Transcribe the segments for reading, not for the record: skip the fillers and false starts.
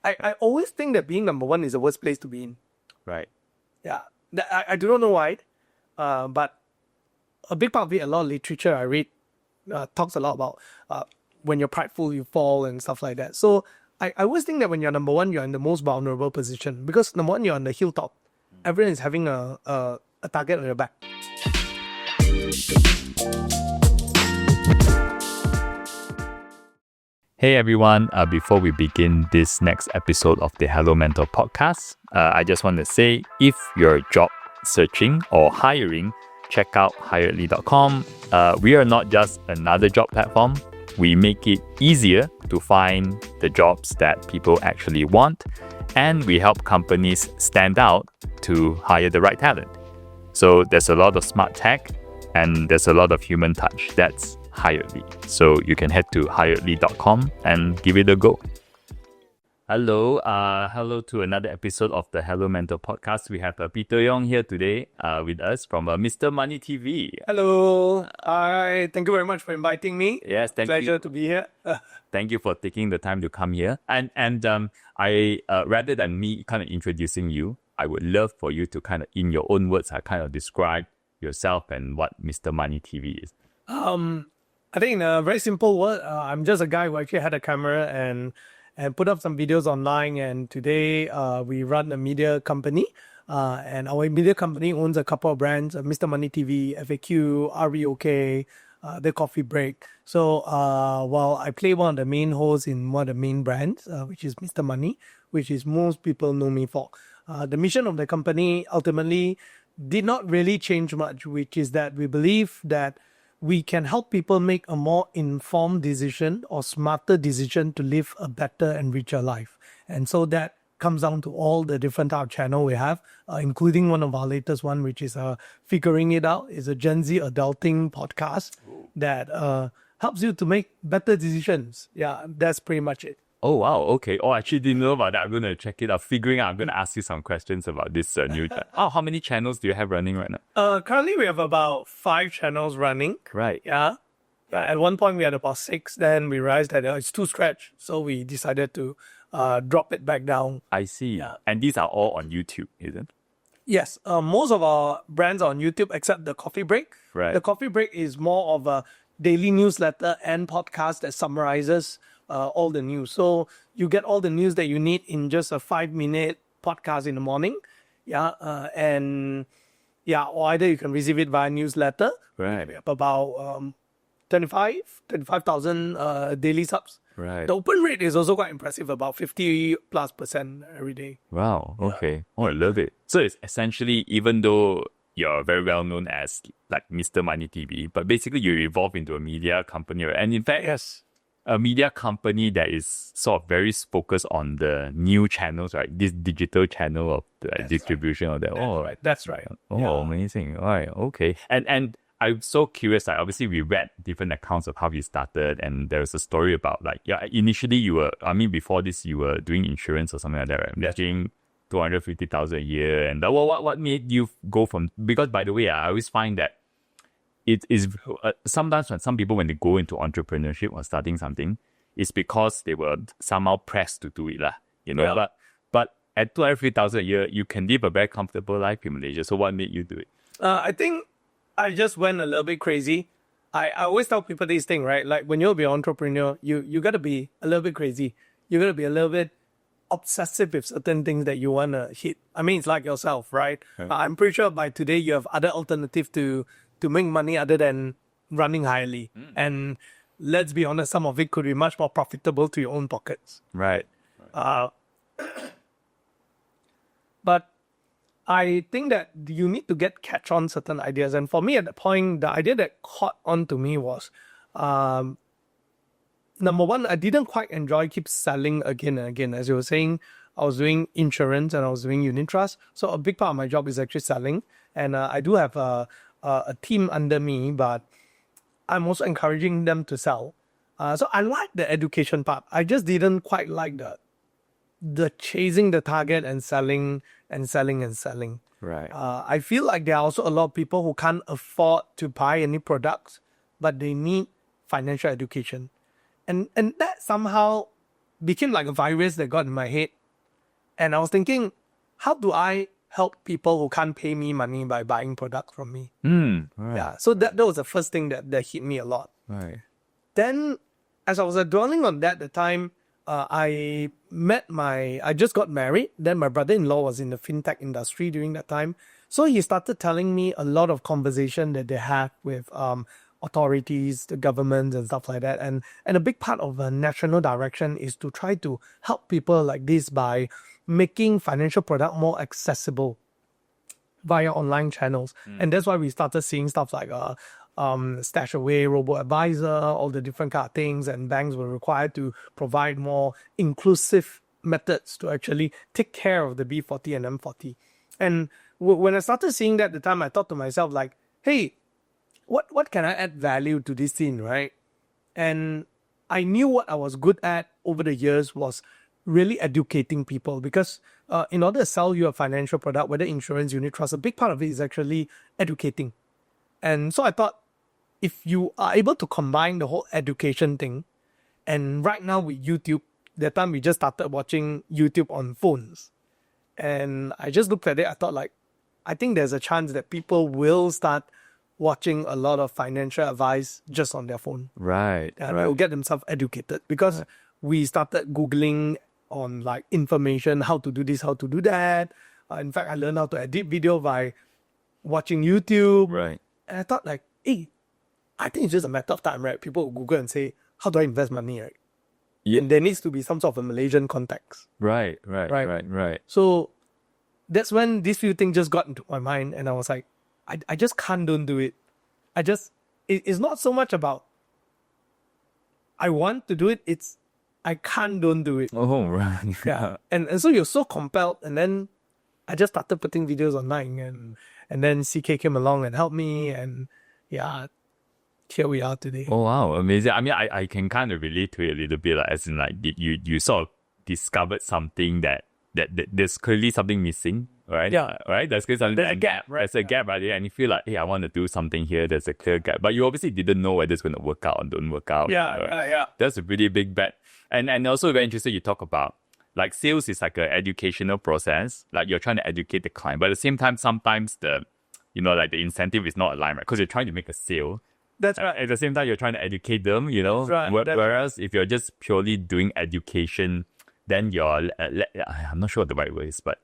I always think that being number one is the worst place to be in. Right. Yeah. I do not know why, but a big part of it, a lot of literature I read talks a lot about when you're prideful, you fall and stuff like that. So I always think that when you're number one, you're in the most vulnerable position because number one, you're on the hilltop. Everyone is having a target on your back. Hey everyone, before we begin this next episode of the Hello Mentor podcast, I just want to say if you're job searching or hiring, check out hiredly.com. We are not just another job platform. We make it easier to find the jobs that people actually want, and we help companies stand out to hire the right talent. So there's a lot of smart tech and there's a lot of human touch. That's Hiredly. So you can head to hiredly.com and give it a go. Hello to another episode of the Hello Mentor podcast. We have Peter Yong here today with us from Mr. Money TV. Hello. Hi. Thank you very much for inviting me. Yes, thank you. Pleasure to be here. Thank you for taking the time to come here. And I rather than me kind of introducing you, I would love for you to kind of, in your own words, kind of describe yourself and what Mr. Money TV is. I think in a very simple word, I'm just a guy who actually had a camera and put up some videos online. And today we run a media company. And our media company owns a couple of brands, Mr. Money TV, FAQ, REOK, The Coffee Break. So while I play one of the main hosts in one of the main brands, which is Mr. Money, which is most people know me for. The mission of the company ultimately did not really change much, which is that we believe that we can help people make a more informed decision or smarter decision to live a better and richer life. And so that comes down to all the different type of channel we have, including one of our latest one, which is Figuring It Out. It's a Gen Z adulting podcast that helps you to make better decisions. Yeah, that's pretty much it. Oh, wow. Okay. Oh, I actually didn't know about that. I'm going to check it out. Figuring out, I'm going to ask you some questions about this new channel. How many channels do you have running right now? Currently, we have about 5 channels running. Right. Yeah. At one point, we had about 6. Then we realized that it's too stretched. So we decided to drop it back down. I see. Yeah. And these are all on YouTube, isn't it? Yes. Most of our brands are on YouTube except The Coffee Break. Right. The Coffee Break is more of a daily newsletter and podcast that summarizes all the news. So you get all the news that you need in just a 5-minute podcast in the morning. Yeah. Or either you can receive it via newsletter. Right. We have about 25,000 daily subs. Right. The open rate is also quite impressive, about 50+% every day. Wow. Okay. Yeah. Oh, I love it. So it's essentially, even though you're very well known as like Mr. Money TV, but basically you evolve into a media company. And in fact, yes, a media company that is sort of very focused on the new channels, right? This digital channel of the distribution of that. That's right. Oh, yeah. Amazing. All right. Okay. And I'm so curious. Like, obviously, we read different accounts of how you started, and there's a story about initially you were, before this, you were doing insurance or something like that, right? Making 250,000 a year. And what made you go from? Because by the way, I always find that it is sometimes when some people, when they go into entrepreneurship or starting something, it's because they were somehow pressed to do it, Yeah. But at 250,000 a year, you can live a very comfortable life in Malaysia. So what made you do it? I think I just went a little bit crazy. I always tell people this thing, right? Like when you'll be an entrepreneur, you got to be a little bit crazy. You got to be a little bit obsessive with certain things that you want to hit. It's like yourself, right? I'm pretty sure by today you have other alternatives to make money other than running Hiredly. And let's be honest, some of it could be much more profitable to your own pockets. Right. But I think that you need to catch on certain ideas. And for me at that point, the idea that caught on to me was, number one, I didn't quite keep selling again and again. As you were saying, I was doing insurance and I was doing unit trust. So a big part of my job is actually selling. And I do have a team under me, but I'm also encouraging them to sell. So I like the education part. I just didn't quite like the chasing the target and selling. Right. I feel like there are also a lot of people who can't afford to buy any products, but they need financial education. And that somehow became like a virus that got in my head. And I was thinking, how do I help people who can't pay me money by buying products from me? Right. Yeah. So that was the first thing that hit me a lot. Right. Then, as I was dwelling on that, the time I just got married. Then my brother-in-law was in the fintech industry during that time. So he started telling me a lot of conversation that they have with authorities, the government and stuff like that. And a big part of the national direction is to try to help people like this by making financial product more accessible via online channels. And that's why we started seeing stuff like stash away, robo-advisor, all the different kind of things, and banks were required to provide more inclusive methods to actually take care of the B40 and M40. And when I started seeing that at the time, I thought to myself like, hey, what can I add value to this scene, right? And I knew what I was good at over the years was really educating people, because in order to sell you a financial product, whether insurance, unit trust, a big part of it is actually educating. And so I thought, if you are able to combine the whole education thing, and right now with YouTube, that time we just started watching YouTube on phones. And I just looked at it, I thought like, I think there's a chance that people will start watching a lot of financial advice just on their phone. Right. And they'll get themselves educated, because we started Googling on like information, how to do this, how to do that. In fact, I learned how to edit video by watching YouTube. Right. And I thought like, hey, I think it's just a matter of time, right? People will Google and say, how do I invest money, right? Yeah. And there needs to be some sort of a Malaysian context. Right. So that's when these few things just got into my mind, and I was like, I just can't don't do it. It's not so much about I want to do it, it's I can't don't do it. Oh, right. Yeah. And so you're so compelled, and then I just started putting videos online, and then CK came along and helped me, and yeah, here we are today. Oh, wow. Amazing. I mean, I can kind of relate to it a little bit, like, as in like you sort of discovered something that there's clearly something missing, right? Yeah. Right? There's clearly something. There's a gap, right? There's a gap right there, and you feel like, hey, I want to do something here. There's a clear gap. But you obviously didn't know whether it's going to work out or don't work out. Yeah. That's a pretty big bet. And also very interesting, you talk about like sales is like an educational process. Like you're trying to educate the client. But at the same time, sometimes the incentive is not aligned, right? Because you're trying to make a sale. That's right. At the same time, you're trying to educate them, That's right. Whereas if you're just purely doing education, then you're, I'm not sure what the right word is, but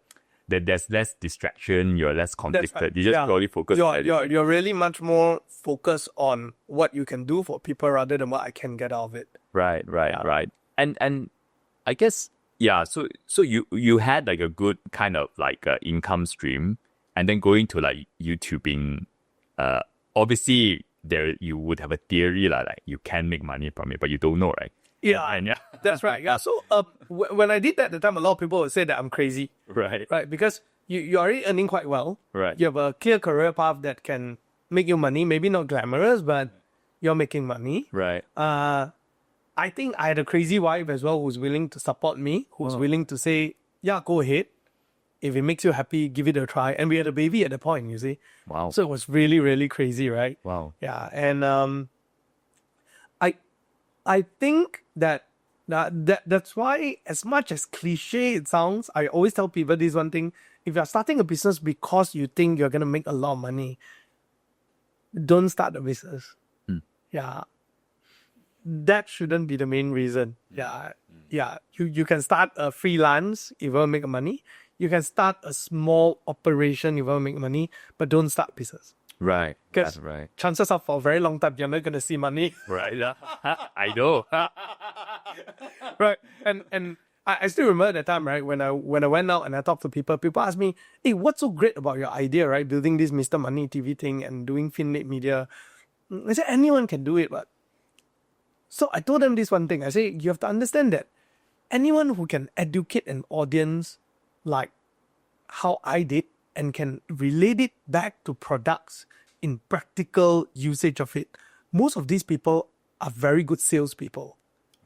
there's less distraction, you're less conflicted. right. You just purely focus on education. You're really much more focused on what you can do for people rather than what I can get out of it. Right. And I guess, yeah, so you had like a good kind of like income stream, and then going to like YouTubing, obviously there you would have a theory like you can make money from it, but you don't know, right? Yeah, that's right. Yeah. So when I did that at the time, a lot of people would say that I'm crazy. Right. Because you're already earning quite well. Right. You have a clear career path that can make you money. Maybe not glamorous, but you're making money. Right. I think I had a crazy wife as well who's willing to support me, who's willing to say, yeah, go ahead. If it makes you happy, give it a try. And we had a baby at the point, you see. Wow. So it was really, really crazy, right? Wow. Yeah. And I think that's why, as much as cliche it sounds, I always tell people this one thing: if you're starting a business because you think you're gonna make a lot of money, don't start a business. Yeah, that shouldn't be the main reason. Yeah. You can start a freelance if you want to make money. You can start a small operation if you want to make money, but don't start business. Right. Because right. chances are for a very long time you're not gonna see money. Right. I know. Right. And I still remember that time, right, when I went out and I talked to people asked me, hey, what's so great about your idea, right? Building this Mr. Money TV thing and doing FinLate Media. I said, anyone can do it, but so I told them this one thing. I say, you have to understand that anyone who can educate an audience like how I did and can relate it back to products in practical usage of it, most of these people are very good salespeople.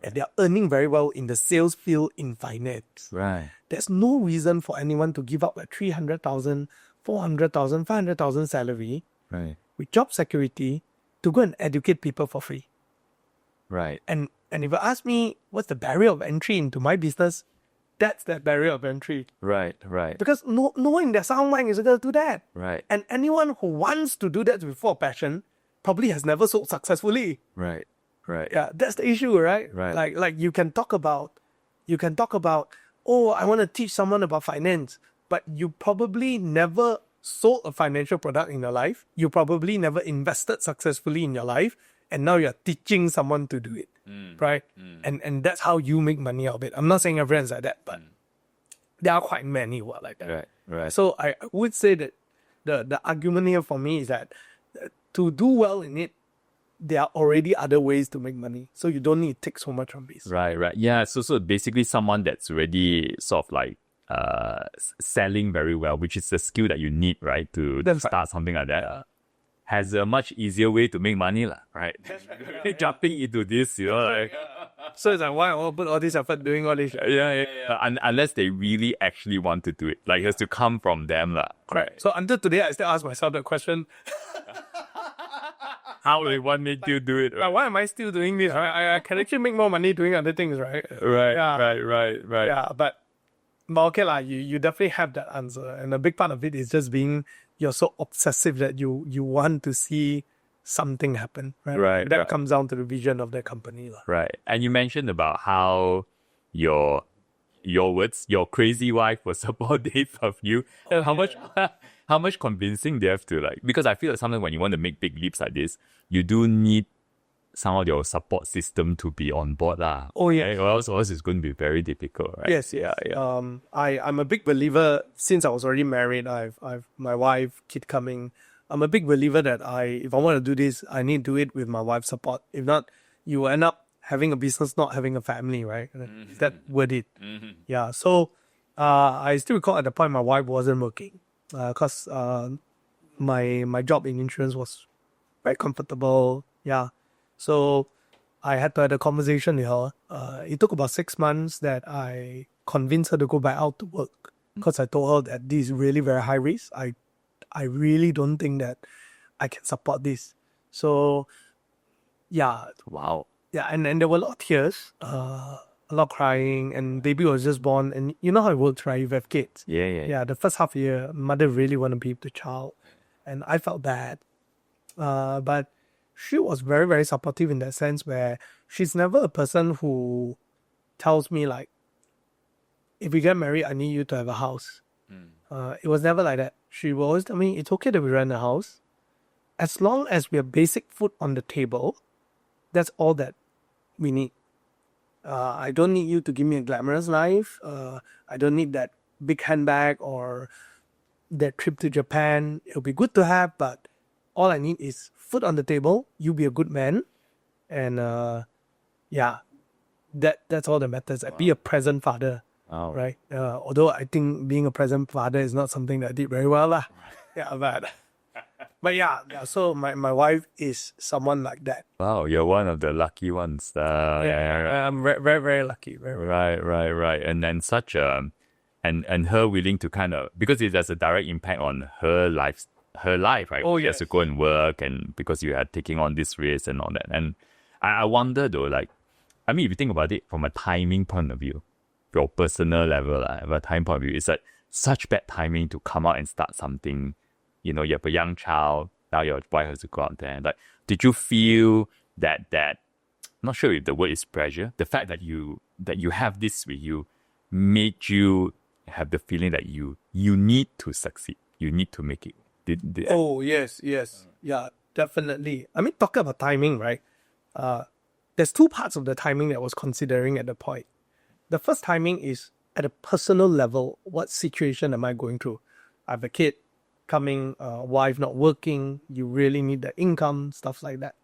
And they are earning very well in the sales field in finance. Right. There's no reason for anyone to give up a 300,000, 400,000, 500,000 salary Right. with job security to go and educate people for free. Right. And And if you ask me, what's the barrier of entry into my business? That's that barrier of entry. Right. Because knowing their sound mind is going to do that. Right. And anyone who wants to do that with full passion probably has never sold successfully. Right. Yeah, that's the issue, right? Right. Like you can talk about, oh, I want to teach someone about finance, but you probably never sold a financial product in your life. You probably never invested successfully in your life, and now you're teaching someone to do it, right? And that's how you make money out of it. I'm not saying everyone's like that, but there are quite many who are like that. Right. So I would say that the argument here for me is that to do well in it, there are already other ways to make money. So you don't need to take so much on this. Right. Yeah. So basically someone that's already sort of like selling very well, which is the skill that you need, right? To start something like that. Has a much easier way to make money, right? Jumping into this, like, so it's like, why I put all this effort doing all this? Yeah. Unless they really actually want to do it. Like, it has to come from them. Correct. So until today, I still ask myself the question, how will one make you do it? Why am I still doing this? I can actually make more money doing other things, right? Right. Yeah, but okay, you definitely have that answer. And a big part of it is just you're so obsessive that you want to see something happen, right? That comes down to the vision of the company. Right. And you mentioned about how your crazy wife will support both of you. And how much convincing they have to, like, because I feel like sometimes when you want to make big leaps like this, you do need some of your support system to be on board. Oh, yeah. Right? Or else it's going to be very difficult, right? Yes, yeah. I'm a big believer, since I was already married, I've my wife, kid coming. I'm a big believer that if I want to do this, I need to do it with my wife's support. If not, you end up having a business, not having a family, right? Is that worth it? Yeah. So I still recall at the point my wife wasn't working because my job in insurance was very comfortable. Yeah. So I had to have a conversation with her. It took about 6 months that I convinced her to go back out to work because I told her that this is really very high risk. I really don't think that I can support this. So, yeah. Wow. Yeah, and there were a lot of tears, a lot of crying, and baby was just born. And you know how it works, right? You have kids. Yeah. The first half year, mother really want to be with the child. And I felt bad. But she was very, very supportive in that sense where she's never a person who tells me like, if we get married, I need you to have a house. It was never like that. She will always tell me, it's okay that we rent a house. As long as we have basic food on the table, that's all that we need. I don't need you to give me a glamorous life. I don't need that big handbag or that trip to Japan. It'll be good to have, but all I need is food on the table. You be a good man. And that's all that matters. Wow. Be a present father. Oh. Right. Although I think being a present father is not something that I did very well. Yeah, but yeah, so my wife is someone like that. Wow, you're one of the lucky ones. I'm very, very, very lucky. Right. And then such a, and her willing to kind of, because it has a direct impact on her life, right? Oh, yes. She has to go and work, and because you are taking on this risk and all that. And I wonder though, like, I mean, if you think about it from a timing point of view, your personal level, a time point of view, it's like such bad timing to come out and start something. You know, you have a young child, now your wife has to go out there. Like, did you feel that I'm not sure if the word is pressure, the fact that you have this with you made you have the feeling that you need to succeed, you need to make it? Oh, yes. Yeah, definitely. I mean, talking about timing, right? There's two parts of the timing that I was considering at the point. The first timing is at a personal level, what situation am I going through? I have a kid coming, wife not working, you really need the income, stuff like that.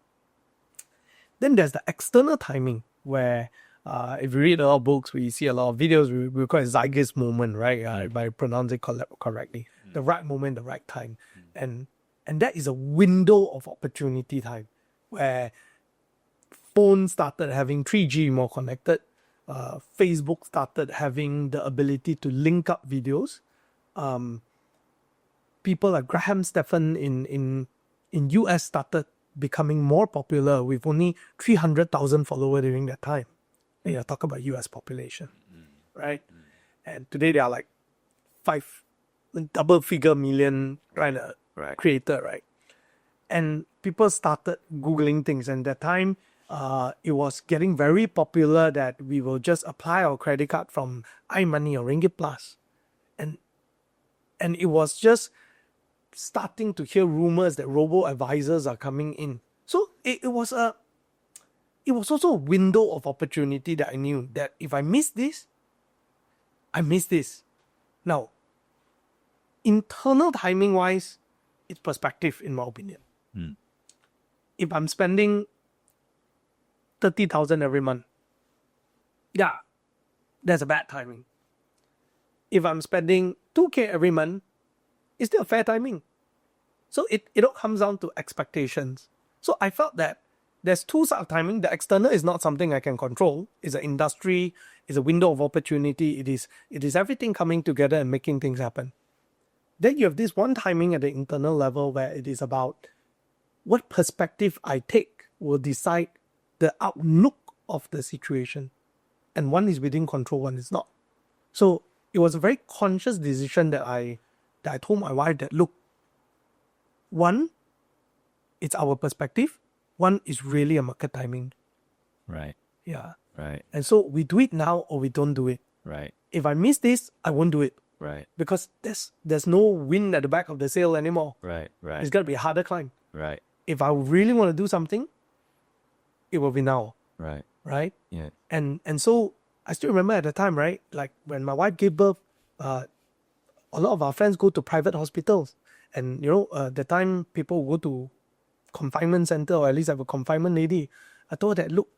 Then there's the external timing where if you read a lot of books, we see a lot of videos, we call it zeitgeist moment, right? If I pronounce it correctly. The right moment, the right time. And that is a window of opportunity time where phones started having 3G more connected. Facebook started having the ability to link up videos. People like Graham Stephan in US started becoming more popular with only 300,000 followers during that time. And you're talking about US population, right? And today they are like double figure million kind of creator, right? And people started Googling things. And that time, it was getting very popular that we will just apply our credit card from iMoney or Ringgit Plus. And it was just starting to hear rumors that robo-advisors are coming in. So it was also a window of opportunity that I knew that if I miss this, I miss this. Now, internal timing wise, it's perspective in my opinion. If I'm spending 30,000 every month, yeah, that's a bad timing. If I'm spending 2K every month, it's still fair timing. So it all comes down to expectations. So I felt that there's two sorts of timing. The external is not something I can control. It's an industry, it's a window of opportunity. It is everything coming together and making things happen. Then you have this one timing at the internal level where it is about what perspective I take will decide the outlook of the situation. And one is within control, one is not. So it was a very conscious decision that I told my wife that, look, one, it's our perspective. One is really a market timing. Right. Yeah. Right. And so we do it now or we don't do it. Right. If I miss this, I won't do it. Right. Because there's no wind at the back of the sail anymore. Right. Right. It's got to be a harder climb. Right. If I really want to do something, it will be now. Right. Right? Yeah. And so I still remember at the time, right? Like when my wife gave birth, a lot of our friends go to private hospitals. And, the time people go to confinement center or at least have a confinement lady, I told her that, look,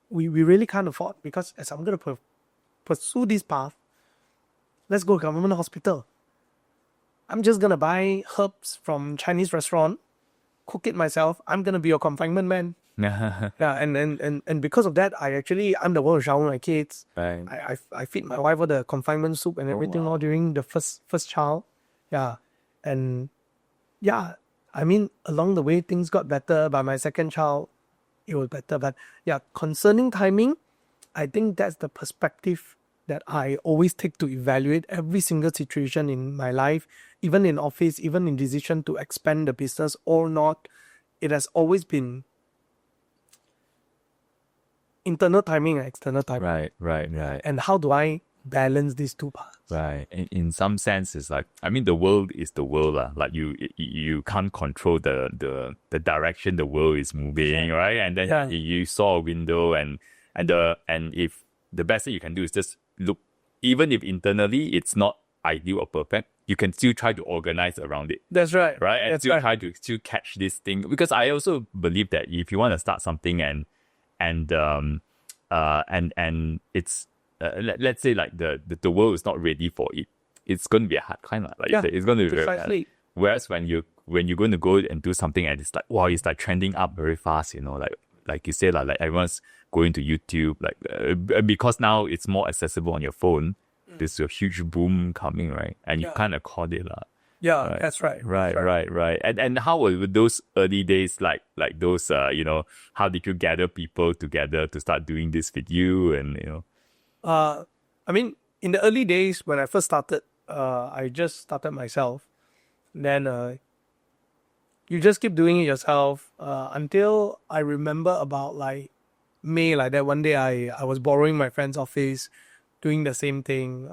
we really can't afford, because as I'm going to pursue this path, let's go to government hospital. I'm just going to buy herbs from Chinese restaurant, cook it myself. I'm going to be your confinement man. Yeah, and because of that, I'm the one who shower my kids. Right. I feed my wife all the confinement soup and everything all during the first child. Yeah. And yeah, I mean, along the way, things got better. By my second child, it was better. But yeah, concerning timing, I think that's the perspective that I always take to evaluate every single situation in my life, even in office, even in decision to expand the business or not. It has always been internal timing and external timing. Right. And how do I balance these two parts? Right. In some sense, it's like, I mean, the world is the world. Like you can't control the direction the world is moving, right? And then you saw a window and if the best thing you can do is just look, even if internally it's not ideal or perfect, you can still try to organize around it. That's right. Right? And That's still right. try to still catch this thing. Because I also believe that if you want to start something and it's let's say like the world is not ready for it, it's going to be a hard climb. Like you say, it's going to be very hard. Whereas when you're going to go and do something and it's like, wow, it's like trending up very fast, like you say, like everyone's going to YouTube, like because now it's more accessible on your phone. There's a huge boom coming, right? And you kind of caught it, Yeah, right? that's right. Right. And how were those early days like those how did you gather people together to start doing this with you and I mean, in the early days when I first started, I just started myself. Then you just keep doing it yourself until I remember about like May, like that one day I was borrowing my friend's office, doing the same thing.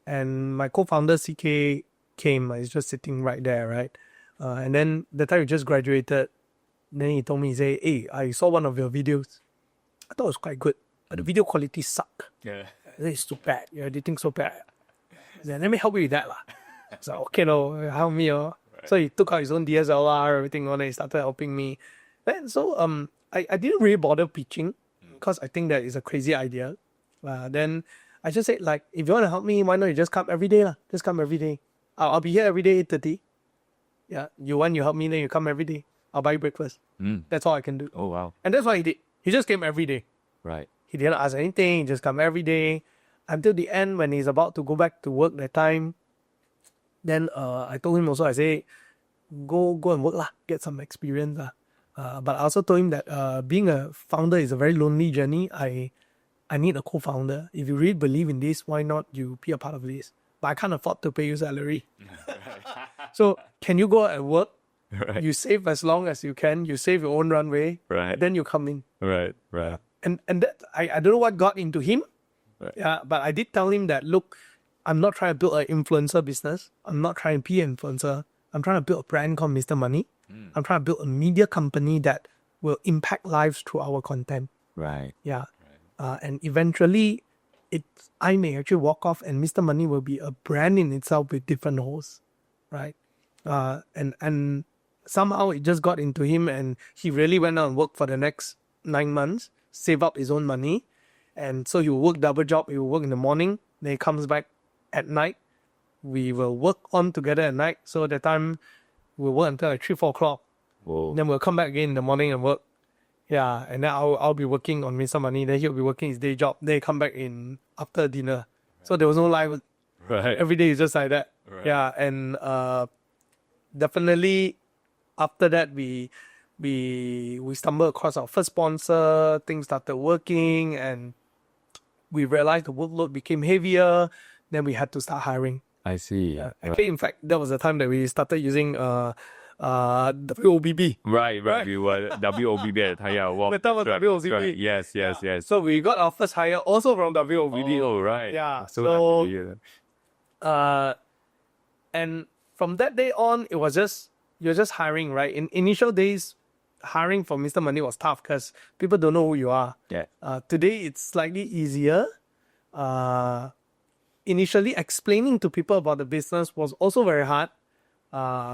And my co-founder CK came. He's just sitting right there, right? And then the time we just graduated, then he told me, he said, hey, I saw one of your videos. I thought it was quite good, but the video quality sucked. Yeah. It's so bad. Your editing so bad. Then let me help you with that. So, okay, no, help me. Right. So he took out his own DSLR, everything on it. He started helping me. And so I didn't really bother pitching because I think that is a crazy idea. Then I just said, like, if you want to help me, why not you just come every day? Just come every day. I'll be here every day, 8:30. Yeah, you help me, then you come every day. I'll buy you breakfast. That's all I can do. Oh, wow. And that's what he did. He just came every day. Right. He didn't ask anything. He just come every day. Until the end, when he's about to go back to work that time, then I told him also, I say, go and work lah. Get some experience lah. But I also told him that being a founder is a very lonely journey. I need a co-founder. If you really believe in this, why not you be a part of this? But I can't afford to pay you salary. So can you go out and work? Right. You save as long as you can. You save your own runway. Right. Then you come in. Right. And that, I don't know what got into him. Right. Yeah, but I did tell him that, look, I'm not trying to build an influencer business. I'm not trying to be an influencer. I'm trying to build a brand called Mr. Money. I'm trying to build a media company that will impact lives through our content. Right. Yeah. And eventually, I may actually walk off and Mr. Money will be a brand in itself with different hosts. Right. And somehow it just got into him and he really went out and worked for the next 9 months, save up his own money. And so he will work double job. He will work in the morning. Then he comes back at night. We will work on together at night. So that time we'll work until like 3, 4 o'clock. Whoa. Then we'll come back again in the morning and work. Yeah, and then I'll be working on Mr. Money. Then he'll be working his day job. Then he come back in after dinner. So there was no life. Right. Every day is just like that. Right. Yeah, and definitely after that we stumbled across our first sponsor. Things started working, and we realized the workload became heavier. Then we had to start hiring. I see. Actually, in fact, that was the time that we started using WOBB. Right. We were WOBB at the time. Yeah, The time was WOBB. Right. Yes. So we got our first hire also from WOBB. Oh, right. Yeah. So So, happy to hear that. and from that day on, it was you're just hiring, right? In initial days, hiring for Mr. Money was tough because people don't know who you are. Yeah. Today, it's slightly easier. Initially, explaining to people about the business was also very hard.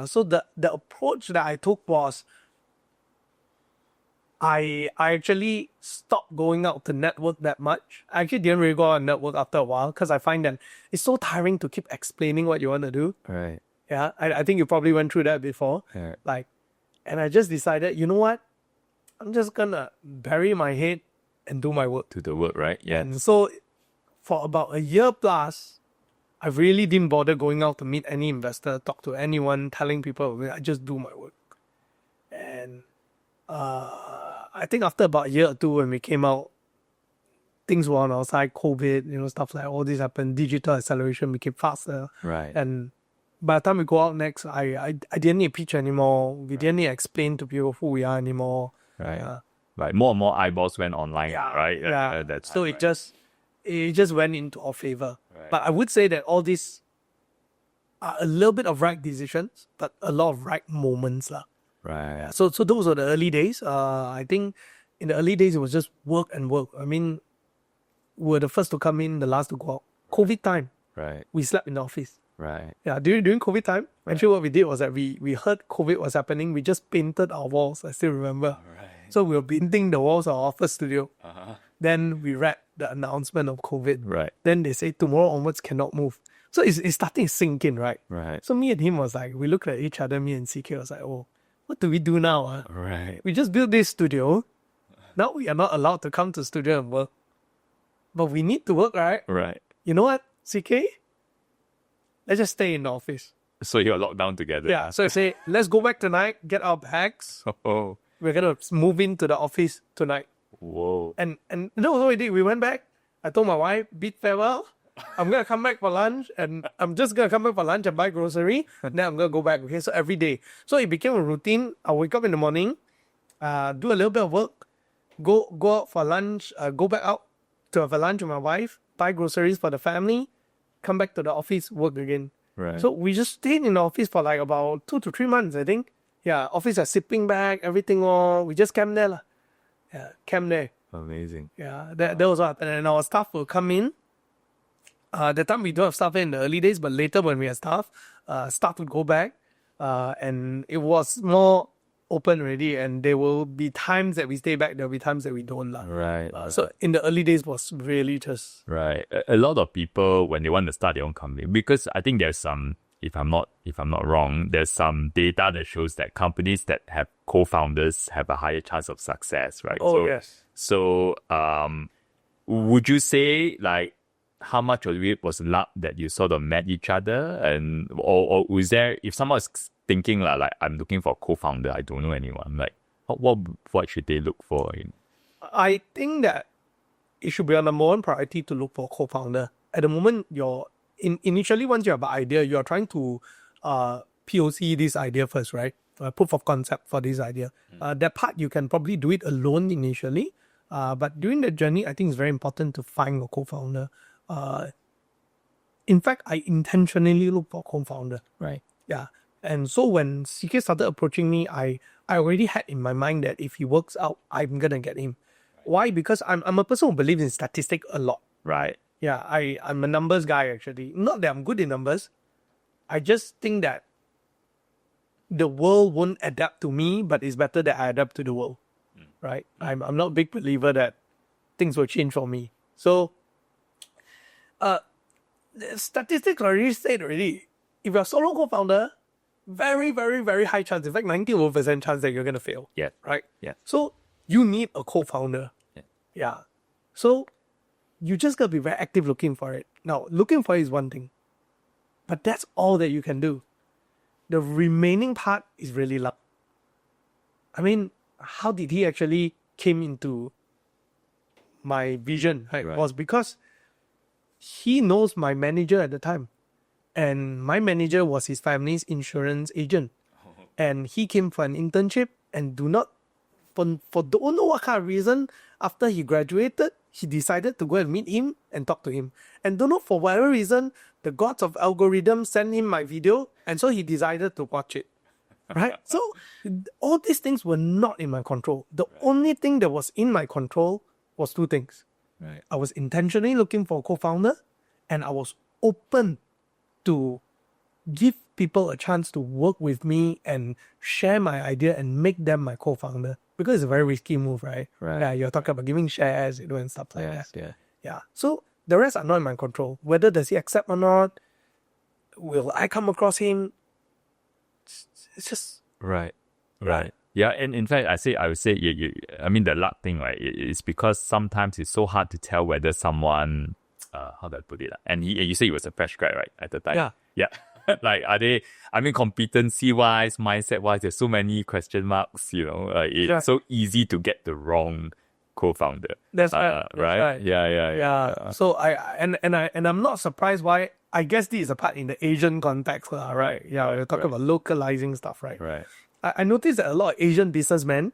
So the approach that I took was I actually stopped going out to network that much. I actually didn't really go out and network after a while because I find that it's so tiring to keep explaining what you want to do. Right. Yeah, I think you probably went through that before. Yeah. And I just decided, you know what? I'm just gonna bury my head and do my work. To the work, right? Yeah. And so for about a year plus, I really didn't bother going out to meet any investor, talk to anyone, telling people. I just do my work. And I think after about a year or two when we came out, things were on our side, COVID, stuff like all this happened. Digital acceleration became faster. Right. And by the time we go out next, I didn't need to pitch anymore. We didn't need to explain to people who we are anymore. Right. Like more and more eyeballs went online, right? Yeah. That's So right. it just went into our favor. Right. But I would say that all these are a little bit of right decisions, but a lot of right moments. Right. So those were the early days. I think in the early days, it was just work and work. I mean, we were the first to come in, the last to go out. COVID time, Right. we slept in the office. Right. Yeah, during COVID time, actually what we did was that we heard COVID was happening. We just painted our walls. I still remember. Right. So we were painting the walls of our office studio. Uh-huh. Then we read the announcement of COVID. Right. Then they say tomorrow onwards cannot move. So it's starting to sink in, right? Right. So me and him was like, we looked at each other, me and CK was like, oh, what do we do now? Right. We just built this studio. Now we are not allowed to come to studio and work. But we need to work, right? Right. You know what, CK? Let's just stay in the office. So you're locked down together. Yeah, so I say, let's go back tonight, get our bags. Oh. We're going to move into the office tonight. Whoa. And that was what we did. We went back. I told my wife, bid farewell. I'm going to come back for lunch, and I'm just going to come back for lunch and buy grocery. Then I'm going to go back. Okay, so every day. So it became a routine. I wake up in the morning, do a little bit of work, go out for lunch, go back out to have a lunch with my wife, buy groceries for the family, come back to the office, work again. Right. So we just stayed in the office for like about 2 to 3 months, I think. Yeah, office are sipping back, everything all. We just camped there. Yeah, camped there. Amazing. Yeah, that was what happened. And our staff will come in. That time we don't have staff in the early days, but later when we had staff would go back. And it was more open already. And there will be times that we stay back, there will be times that we don't. Right. So in the early days was really just... Right. A lot of people, when they want to start their own company, because I think there's some, if I'm not wrong, there's some data that shows that companies that have co-founders have a higher chance of success, right? Oh, yes. So, would you say like how much of it was luck that you sort of met each other, and or was there, if someone is thinking like I'm looking for a co-founder, I don't know anyone, like What should they look for? I think that it should be a number one priority to look for a co-founder. At the moment, initially once you have an idea, you are trying to POC this idea first, right? Proof of concept for this idea. That part you can probably do it alone initially, but during the journey, I think it's very important to find a co-founder. In fact, I intentionally look for a co-founder, right? Yeah. And so when CK started approaching me, I already had in my mind that if he works out, I'm gonna get him. Why? Because I'm a person who believes in statistics a lot. Right. Yeah, I'm a numbers guy actually. Not that I'm good in numbers. I just think that the world won't adapt to me, but it's better that I adapt to the world. Right? I'm not a big believer that things will change for me. So the statistics already said already. If you're a solo co-founder, very, very, very high chance, in fact 90% chance that you're gonna fail. Yeah. Right? Yeah. So you need a co-founder. Yeah. So you just gotta be very active looking for it. Now, looking for it is one thing, but that's all that you can do. The remaining part is really luck. I mean, how did he actually came into my vision? Right? Was because he knows my manager at the time, and my manager was his family's insurance agent, and he came for an internship and for don't know what kind of reason, after he graduated, he decided to go and meet him and talk to him. And don't know for whatever reason, the gods of algorithm sent him my video, and so he decided to watch it. Right? So all these things were not in my control. The only thing that was in my control was two things. Right. I was intentionally looking for a co-founder, and I was open to give people a chance to work with me and share my idea and make them my co-founder. Because it's a very risky move, right? Yeah, you're talking about giving shares, and stuff like that. Yeah. So the rest are not in my control. Whether does he accept or not, will I come across him? It's just Right. Yeah, and in fact, I would say, I mean, the luck thing, right? It's because sometimes it's so hard to tell whether someone, how do I put it? And you say he was a fresh grad, right, at the time? Yeah. Like, are they, I mean, competency-wise, mindset-wise, there's so many question marks, it's so easy to get the wrong co-founder. That's right. Right? Yeah. So I'm not surprised why. I guess this is a part in the Asian context, right? Yeah, we're talking about localizing stuff, right? Right. I noticed that a lot of Asian businessmen,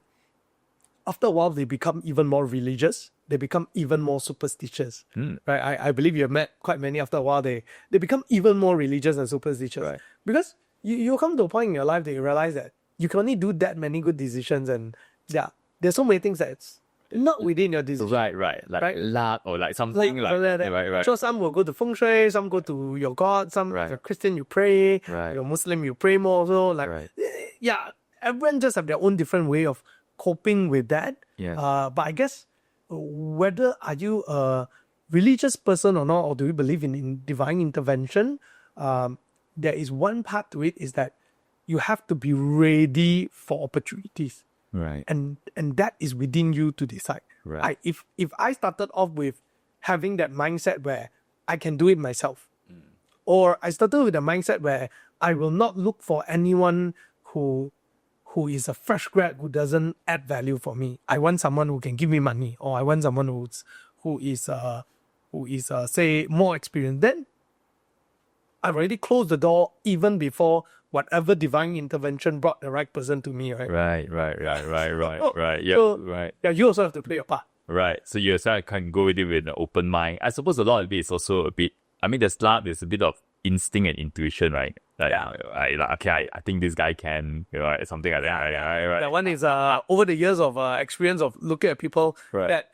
after a while, they become even more religious. They become even more superstitious, right? I believe you've met quite many. After a while, they become even more religious and superstitious, right? Because you come to a point in your life that you realize that you can only do that many good decisions, and there's so many things that it's not within your decision. Right. Like luck or like something like that. Right. So some will go to feng shui, some go to your God, some if you're Christian, you pray, you're Muslim, you pray more. So everyone just have their own different way of coping with that. Yeah. But I guess whether are you a religious person or not, or do you believe in divine intervention, there is one part to it is that you have to be ready for opportunities. Right. And that is within you to decide. Right. If I started off with having that mindset where I can do it myself, or I started with a mindset where I will not look for anyone who is a fresh grad who doesn't add value for me. I want someone who can give me money, or I want someone who is say more experienced. Then I've already closed the door even before whatever divine intervention brought the right person to me, right? Right. Yeah, So, right. Yeah, you also have to play your part. Right. So you yourself can go with it with an open mind. I suppose a lot of it is also a bit, I mean, there's a bit of instinct and intuition, right? Like, I think this guy can, something like that. Right. That one is over the years of experience of looking at people that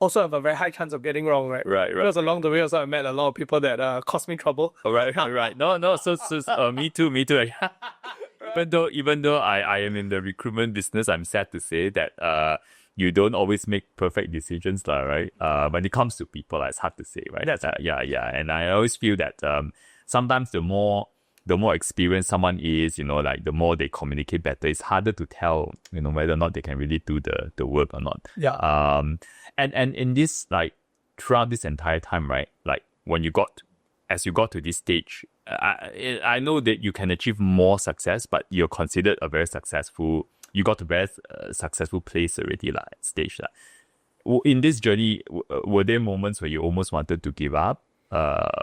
also have a very high chance of getting wrong, right? Right. Because along the way also I met a lot of people that caused me trouble. Right. No. So me too. Even though I am in the recruitment business, I'm sad to say that you don't always make perfect decisions, right? When it comes to people, it's hard to say, right? That's And I always feel that sometimes the more experienced someone is, like the more they communicate better, it's harder to tell, whether or not they can really do the work or not. Yeah. And in this, like, throughout this entire time, right? Like, as you got to this stage, I know that you can achieve more success, but you're considered a very successful you got to very successful place already like stage like. In this journey, were there moments where you almost wanted to give up?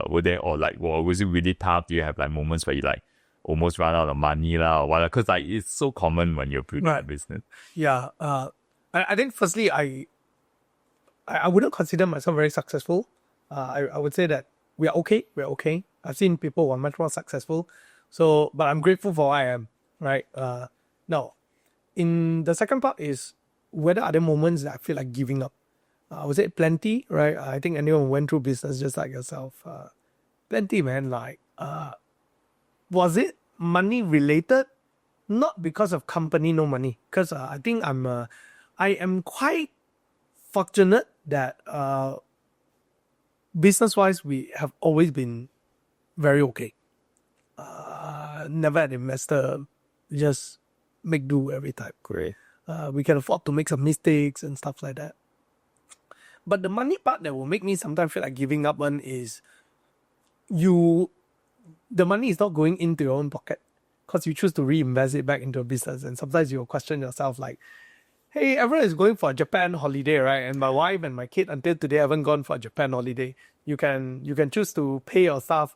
Were there, or like, well, was it really tough? Do you have like moments where you like almost run out of money lah or whatever? Because like it's so common when you're building a business. Yeah. I think firstly, I wouldn't consider myself very successful. I would say that we're okay. I've seen people who are much more successful. So, but I'm grateful for where I am, right? Now, in the second part is whether are there moments that I feel like giving up. I would say plenty, right? I think anyone who went through business just like yourself, plenty, man. Like, was it money related? Not because of company, no money. Because I think I am quite fortunate that business-wise, we have always been very okay. Never an investor, just make do every time. Great. We can afford to make some mistakes and stuff like that. But the money part that will make me sometimes feel like giving up on is the money is not going into your own pocket because you choose to reinvest it back into a business. And sometimes you'll question yourself like, hey, everyone is going for a Japan holiday, right? And my wife and my kid until today haven't gone for a Japan holiday. You can choose to pay your staff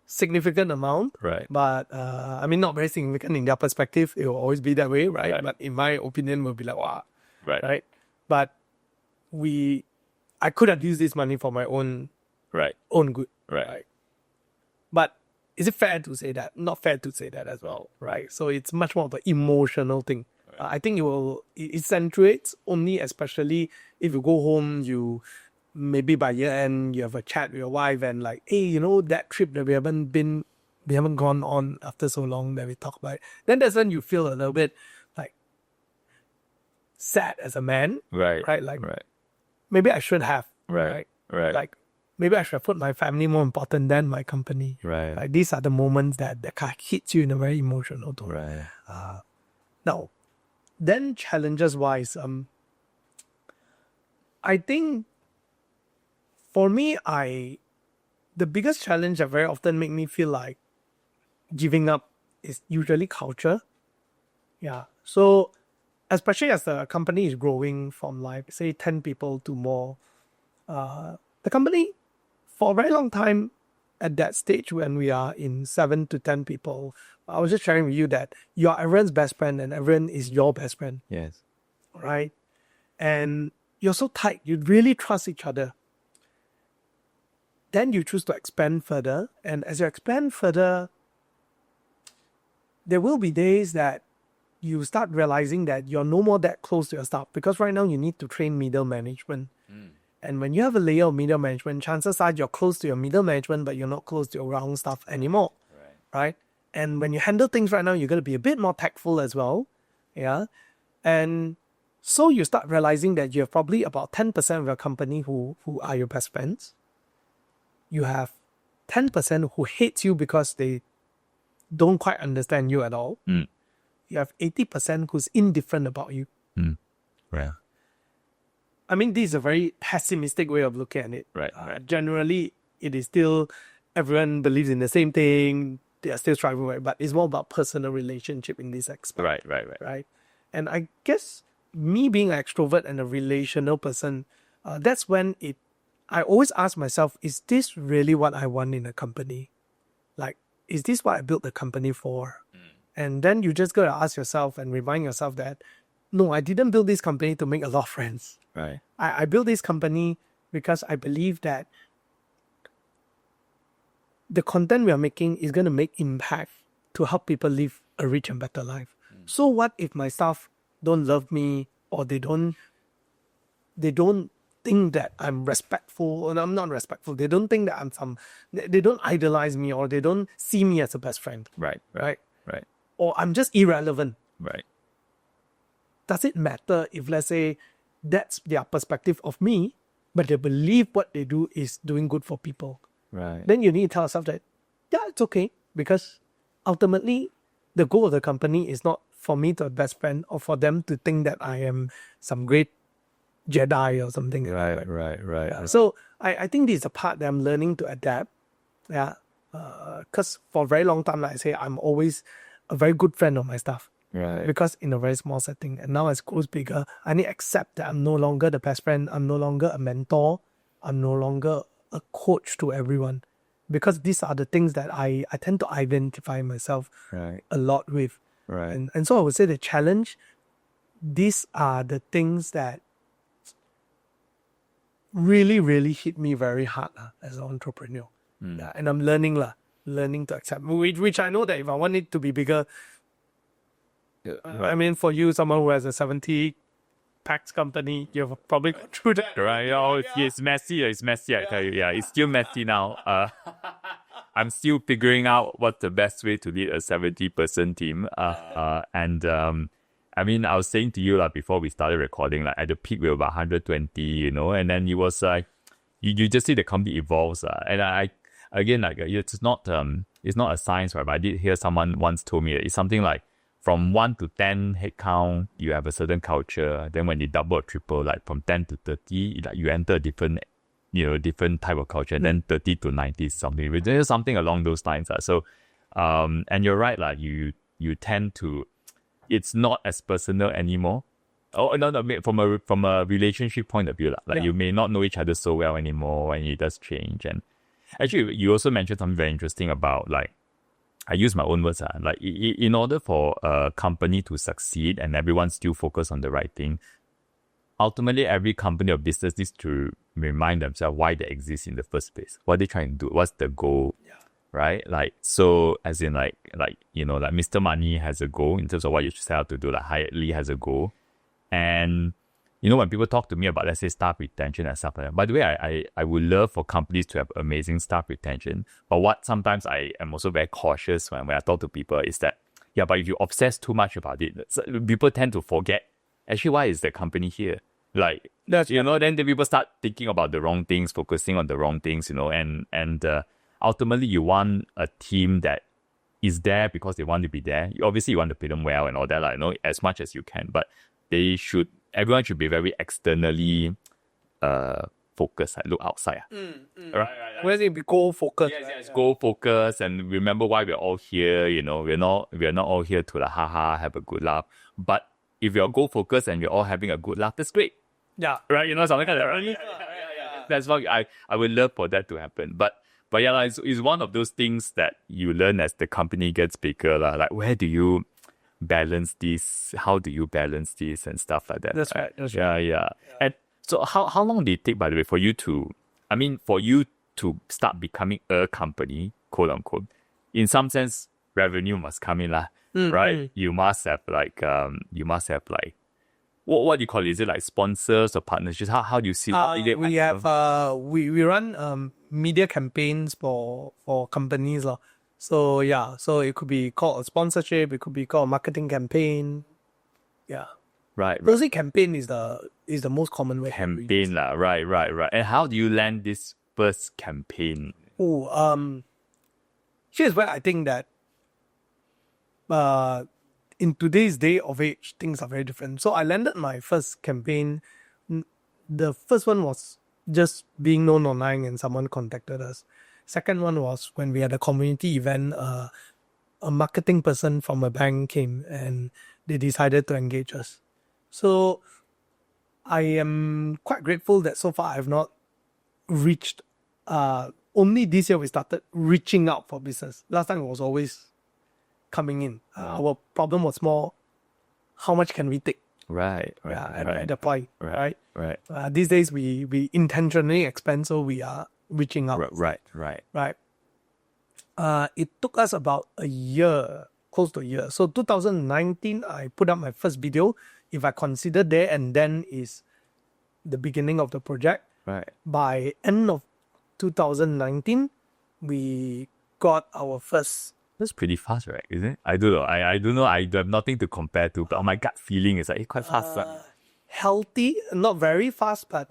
significant amount, right? But I mean, not very significant in their perspective. It will always be that way, right? But in my opinion, will be like, wow, right? But I could have used this money for my own good, right? But is it fair to say that? Not fair to say that as well, right? So it's much more of an emotional thing. Right. I think it accentuates only, especially if you go home, maybe by year end, you have a chat with your wife and like, hey, that trip that we haven't gone on after so long that we talk about it. Then that's when you feel a little bit like sad as a man, right? Like, maybe I should have, right? Like, maybe I should have put my family more important than my company, right? Like, these are the moments that kind of hits you in a very emotional tone, right? Now, then challenges wise, I think for me, the biggest challenge that very often make me feel like giving up is usually culture. Yeah. So especially as the company is growing from like, say, 10 people to more, the company for a very long time at that stage when we are in 7 to 10 people, I was just sharing with you that you are everyone's best friend and everyone is your best friend. Yes. Right? And you're so tight. You really trust each other. Then you choose to expand further. And as you expand further, there will be days that you start realizing that you're no more that close to your staff because right now you need to train middle management. And when you have a layer of middle management, chances are you're close to your middle management, but you're not close to your ground staff anymore. Right? And when you handle things right now, you're going to be a bit more tactful as well. Yeah. And so you start realizing that you have probably about 10% of your company who are your best friends. You have 10% who hates you because they don't quite understand you at all. You have 80% who's indifferent about you. Right. I mean, this is a very pessimistic way of looking at it. Right. Generally, it is still everyone believes in the same thing. They are still striving for it, but it's more about personal relationship in this aspect. Right. And I guess me being an extrovert and a relational person, that's when I always ask myself, is this really what I want in a company? Like, is this what I built the company for? And then you just got to ask yourself and remind yourself that, no, I didn't build this company to make a lot of friends. Right. I built this company because I believe that the content we are making is going to make impact to help people live a rich and better life. So what if my staff don't love me or they don't think that I'm respectful and I'm not respectful. They don't think that they don't idolize me or they don't see me as a best friend. Right. Or I'm just irrelevant. Right. Does it matter if, let's say, that's their perspective of me, but they believe what they do is doing good for people? Right. Then you need to tell yourself that, yeah, it's okay. Because ultimately, the goal of the company is not for me to have a best friend or for them to think that I am some great Jedi or something. Right. Yeah. So I think this is a part that I'm learning to adapt. Yeah. Because for a very long time, like I say, I'm always a very good friend of my staff. Right. because in a very small setting. And now as it goes bigger, I need to accept that I'm no longer the best friend. I'm no longer a mentor. I'm no longer a coach to everyone, because these are the things that I tend to identify myself Right. a lot with. Right. And so I would say the challenge, these are the things that really, really hit me very hard as an entrepreneur. Yeah, and I'm learning to accept, which I know that if I want it to be bigger, I mean, for you, someone who has a 70 packs company, you've probably gone through that. Right. Oh, it's messy. It's messy. I tell you. Yeah, it's still messy now. I'm still figuring out what's the best way to lead a 70-person team. I mean, I was saying to you before we started recording, like at the peak we were about 120, and then it was like you just see the company evolves. And I again, like it's not a science, right? But I did hear someone once told me it's something like from 1 to 10 headcount, you have a certain culture. Then when you double or triple, like from 10 to 30, like you enter a different type of culture. And then 30 to 90 is something. There's something along those lines. So, and you're right, like you tend to, it's not as personal anymore. Oh no, from a relationship point of view, like you may not know each other so well anymore, and it does change. And actually, you also mentioned something very interesting about, like, I use my own words, like in order for a company to succeed and everyone still focus on the right thing, ultimately every company or business needs to remind themselves why they exist in the first place. What they're trying to do, what's the goal, right? Like, so as in like Mr. Money has a goal in terms of what you set out to do. Like Highly has a goal, and when people talk to me about, let's say, staff retention and stuff like that. By the way, I would love for companies to have amazing staff retention. But what sometimes I am also very cautious when I talk to people is that, but if you obsess too much about it, people tend to forget, actually, why is the company here? Like, then the people start thinking about the wrong things, focusing on the wrong things, and ultimately you want a team that is there because they want to be there. Obviously, you want to pay them well and all that, like, as much as you can, but everyone should be very externally focused, like look outside. Right. Whereas it be goal focused. Yes, goal focused, and remember why we're all here. We're not all here to like have a good laugh. But if you're goal focused and you're all having a good laugh, that's great. Yeah. Right. Something like that. Right? That's what I would love for that to happen. But yeah, it's one of those things that you learn as the company gets bigger. Like, where do you balance this? How do you balance this and stuff like that? That's right. Yeah. And so how long did it take, by the way, for you to start becoming a company, quote unquote? In some sense, revenue must come in, right? You must have what do you call it? Is it like sponsors or partnerships? How do you see we run media campaigns for companies. So it could be called a sponsorship, it could be called a marketing campaign. Yeah. Right. Mostly campaign is the most common way. Campaign right. And how do you land this first campaign? Here's where I think that in today's day of age, things are very different. So I landed my first campaign. The first one was just being known online and someone contacted us. Second one was when we had a community event, a marketing person from a bank came and they decided to engage us. So I am quite grateful that so far I've not reached, only this year we started reaching out for business. Last time it was always coming in. Our problem was more, how much can we take? Right. At the point, right? These days we intentionally expand, so we are reaching out. Right. It took us about a year, close to a year. So 2019, I put up my first video. If I consider there and then is the beginning of the project. Right. By end of 2019, we got our first. That's pretty fast, right? Isn't it? I don't know. I don't know. I have nothing to compare to, but my gut feeling is like it's quite fast. Healthy, not very fast, but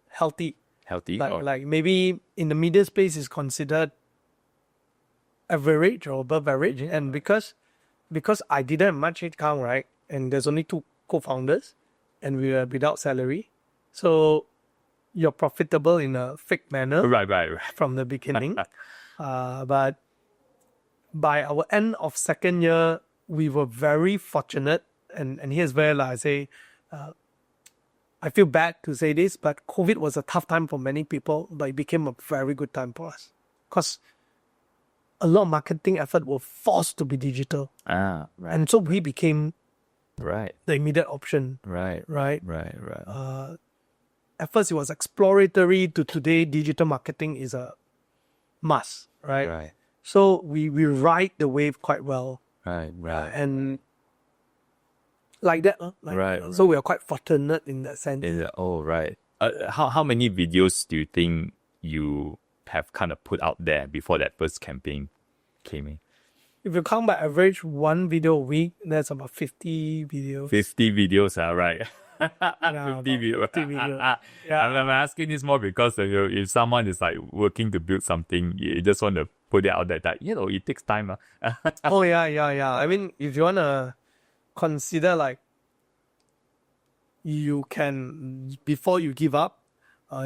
healthy. Healthy. Like maybe in the media space is considered average or above average, and because I didn't have much income, right? And there's only 2 co-founders, and we were without salary, so you're profitable in a fake manner, right, from the beginning. But by our end of second year, we were very fortunate, and here's where like, I say, I feel bad to say this, but COVID was a tough time for many people, but it became a very good time for us. Because a lot of marketing effort were forced to be digital. Right. And so we became Right. the immediate option. Right. Right. Right. At first, it was exploratory. To today, digital marketing is a must. Right. Right. So we ride the wave quite well. Right. And like that. Right. So we are quite fortunate in that sense. Right. How many videos do you think you have kind of put out there before that first campaign came in? If you count by average one video a week, that's about 50 videos. 50 videos, right? Yeah, 50 videos. 50 videos. Yeah. I'm asking this more because if someone is like working to build something, you just want to put it out there that, it takes time. Oh, yeah. I mean, if you want to consider like, you can, before you give up,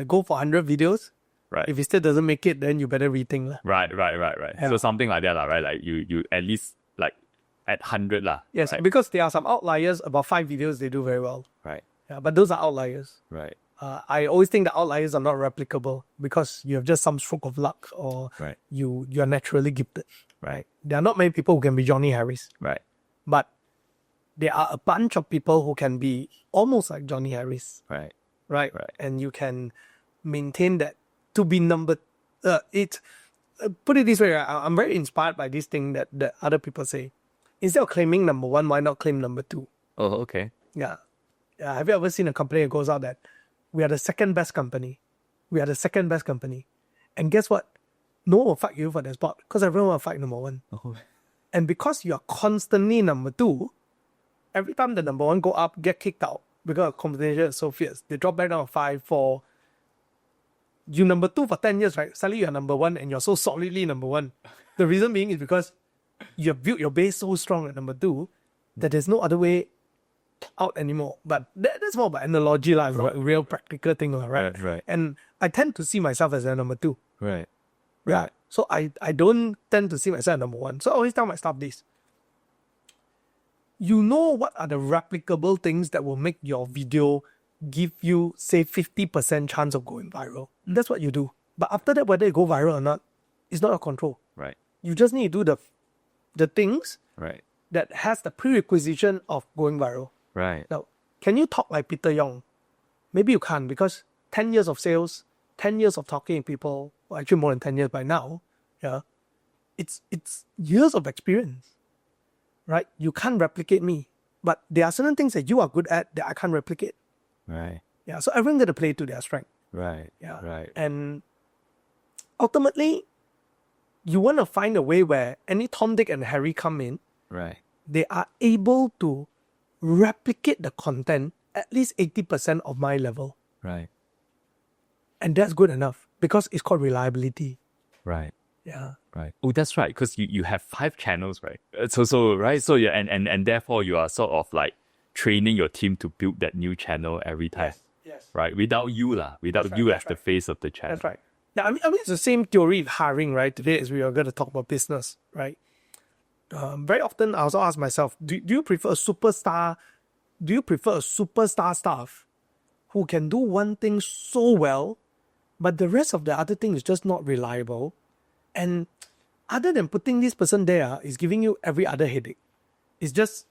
go for 100 videos. Right. If it still doesn't make it, then you better rethink. Right. Yeah. So something like that, right? Like you at least like at 100 Yes, right? because there are some outliers. About 5 videos, they do very well. Right. Yeah, but those are outliers. Right. I always think the outliers are not replicable because you have just some stroke of luck or Right. you are naturally gifted. Right. There are not many people who can be Johnny Harris. Right. But there are a bunch of people who can be almost like Johnny Harris. Right. Right. Right. And you can maintain that to be number put it this way, I'm very inspired by this thing that other people say. Instead of claiming number one, why not claim number two? Oh, okay. Yeah. Have you ever seen a company that goes out that we are the second best company? We are the second best company. And guess what? No one will fight you for that spot because everyone will fight number one. Oh. And because you are constantly number two, every time the number one go up, get kicked out because competition is so fierce. They drop back down to 5, 4. You number two for 10 years, right? Suddenly you're number one and you're so solidly number one. The reason being is because you have built your base so strong at number two that there's no other way out anymore. But that's more about analogy, like a real practical thing, right? Right. And I tend to see myself as a number two. Right. Right. So I don't tend to see myself as number one. So I always tell my staff this. You know what are the replicable things that will make your video give you, say, 50% chance of going viral? That's what you do. But after that, whether it go viral or not, it's not your control. Right. You just need to do the things Right. that has the prerequisition of going viral. Right. Now, can you talk like Peter Yong? Maybe you can't because 10 years of sales, 10 years of talking to people, well, actually more than 10 years by now, yeah, it's years of experience, right? You can't replicate me. But there are certain things that you are good at that I can't replicate. Right. Yeah, so everyone got to play to their strength. Right. Yeah. Right. And ultimately, you want to find a way where any Tom, Dick, and Harry come in, Right. they are able to replicate the content at least 80% of my level. Right. And that's good enough because it's called reliability. Right. Yeah. Right. Oh, that's right. Because you have 5 channels, right? So right. So yeah, and therefore you are sort of like training your team to build that new channel every time. Yes. Right. Without you That's you right, as that's the right. face of the channel. That's right. Yeah, I mean it's the same theory of hiring, right? Today as we are going to talk about business, right? Very often I also ask myself, do you prefer a superstar? Do you prefer a superstar staff who can do one thing so well, but the rest of the other thing is just not reliable? And other than putting this person there, is giving you every other headache. It's just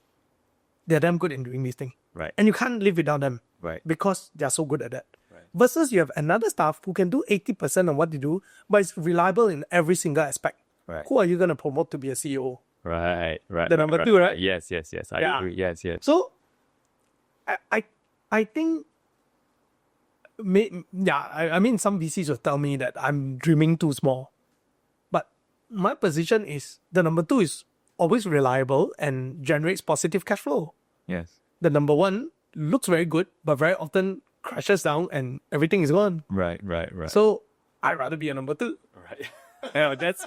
they're damn good in doing this thing. Right. And you can't live without them. Right. Because they're so good at that. Right. Versus you have another staff who can do 80% of what they do, but it's reliable in every single aspect. Right. Who are you going to promote to be a CEO? Right. The number 2, right? Yes. I Yeah. agree. Yes. So, I think, I mean, some VCs will tell me that I'm dreaming too small. But my position is the number 2 is always reliable and generates positive cash flow. Yes. The number 1 looks very good, but very often crashes down and everything is gone. Right. So I'd rather be a number 2. Right. Yeah, that's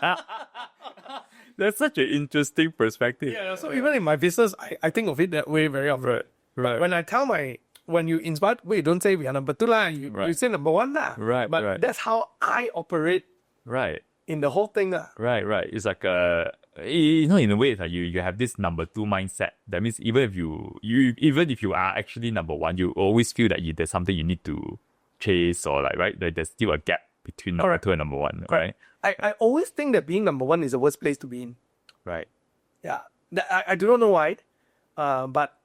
such an interesting perspective. Yeah, so even in my business, I think of it that way very often. Right. When you inspire, wait, don't say we are number 2 lah. You say number 1 lah. Right, But right. that's how I operate. Right. in the whole thing. Right. It's like in a way, it's like you have this number two mindset. That means even if you are actually number one, you always feel that there's something you need to chase, or like there's still a gap between number two and number one, right? I always think that being number one is the worst place to be in. Right. Yeah. I do not know why, but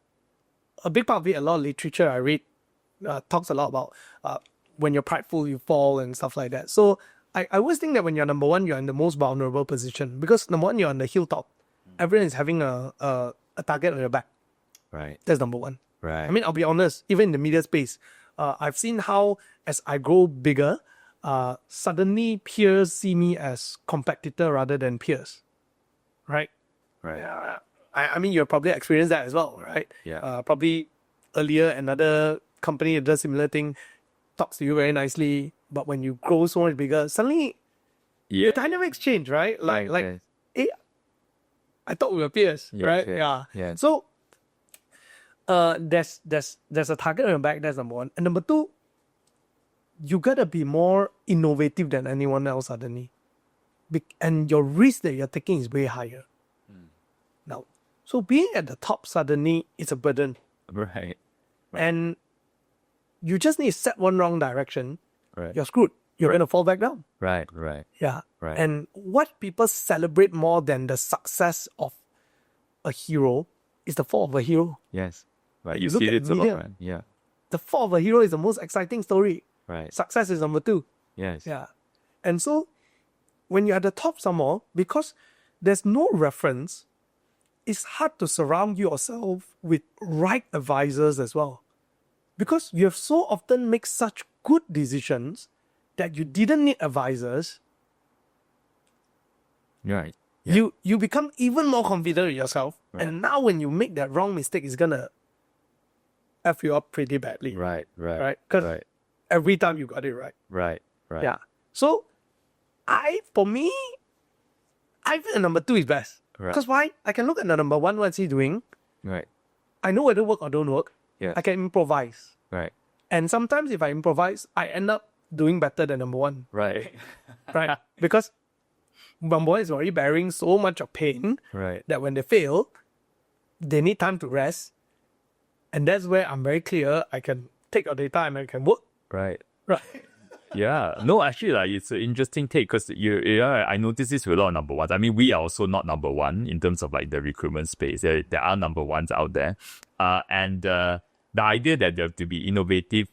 a big part of it, a lot of literature I read talks a lot about when you're prideful, you fall and stuff like that. So I always think that when you're number one, you're in the most vulnerable position, because number one, you're on the hilltop. Everyone is having a target on your back. Right. That's number one. Right. I mean, I'll be honest, even in the media space, I've seen how as I grow bigger, suddenly peers see me as competitor rather than peers. Right? Right. Yeah. I mean, you've probably experienced that as well, right? Yeah. Probably earlier, another company that does similar thing talks to you very nicely, but when you grow so much bigger, suddenly the dynamics change, right? Like, hey, I thought we were peers, right? Yeah. So, there's a target on your back. That's number one, and number two, you gotta be more innovative than anyone else suddenly, and your risk that you're taking is way higher. Now, so being at the top suddenly is a burden. Right. And you just need to set one wrong direction. Right. You're screwed. You're going to fall back down. Right. Yeah. Right. And what people celebrate more than the success of a hero is the fall of a hero. Yes. Right. You Look see at it a lot, media. man. Yeah. The fall of a hero is the most exciting story. Right. Success is number two. Yes. Yeah. And so when you're at the top some more, because there's no reference, it's hard to surround yourself with right advisors as well. Because you have so often made such good decisions that you didn't need advisors. Right. Yeah. You become even more confident in yourself. Right. And now when you make that wrong mistake, it's going to F you up pretty badly. Right. Because every time you got it right. Right. Yeah. So, for me, I feel number two is best. Right. Because why? I can look at the number one, what's he doing? Right. I know whether it work or don't work. Yeah. I can improvise. Right. And sometimes if I improvise, I end up doing better than number one. Right. Right? Because number one is already bearing so much of pain Right. that when they fail, they need time to rest. And that's where I'm very clear. I can take your data and I can work. Right. Right. Yeah. No, actually, like, it's an interesting take, because I noticed this with a lot of number ones. I mean, we are also not number one in terms of like the recruitment space. There are number ones out there. And the idea that they have to be innovative,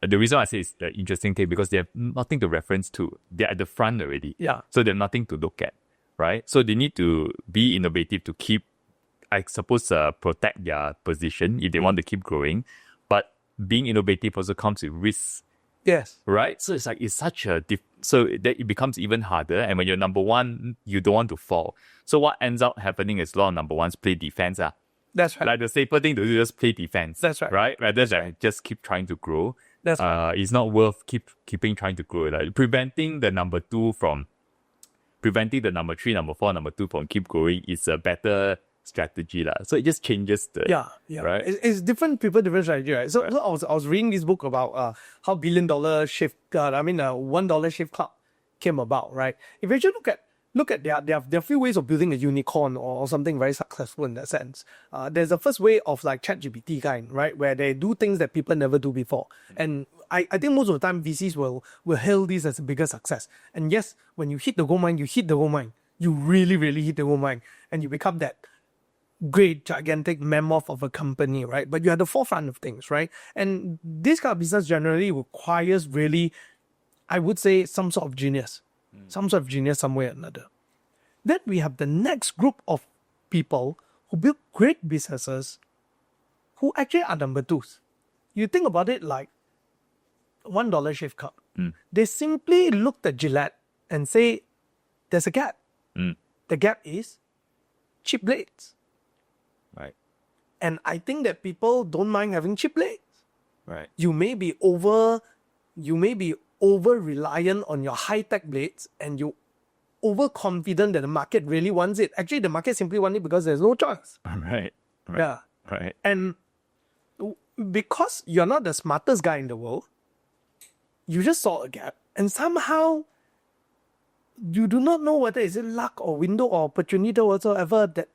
the reason I say it's the interesting take, because they have nothing to reference to. They're at the front already. Yeah. So they have nothing to look at, right? So they need to be innovative to keep, I suppose, protect their position if they want to keep growing. But being innovative also comes with risks. Yes. Right? So it's like, it's such a so that it becomes even harder. And when you're number one, you don't want to fall. So what ends up happening is a lot of number ones play defense. That's right. Like the safer thing to do is just play defense. That's right. Right? Rather than just keep trying to grow. That's right. It's not worth keeping trying to grow. Like preventing the number three, number four, number two from keep growing is a better strategy. So it just changes the... Yeah. Right? It's different people, different strategy, right? So I was reading this book about how $1 billion shift, $1 shift club came about, right? If you actually look at there are few ways of building a unicorn or something very successful in that sense. There's the first way of like ChatGPT kind, right? Where they do things that people never do before. And I think most of the time VCs will hail this as a bigger success. And yes, when you hit the gold mine, you hit the gold mine. You really, really hit the gold mine. And you become that great, gigantic mammoth of a company, right? But you're at the forefront of things, right? And this kind of business generally requires really, I would say, some sort of genius. Some sort of genius some way or another. Then we have the next group of people who build great businesses who actually are number twos. You think about it like $1 shave club. They simply looked at Gillette and say, there's a gap. The gap is cheap blades. Right. And I think that people don't mind having cheap blades. Right. You may be over reliant on your high-tech blades and you overconfident that the market really wants it. Actually, the market simply wants it because there's no choice. Right. Yeah. Right. And because you're not the smartest guy in the world, you just saw a gap. And somehow, you do not know whether it's luck or window or opportunity whatsoever that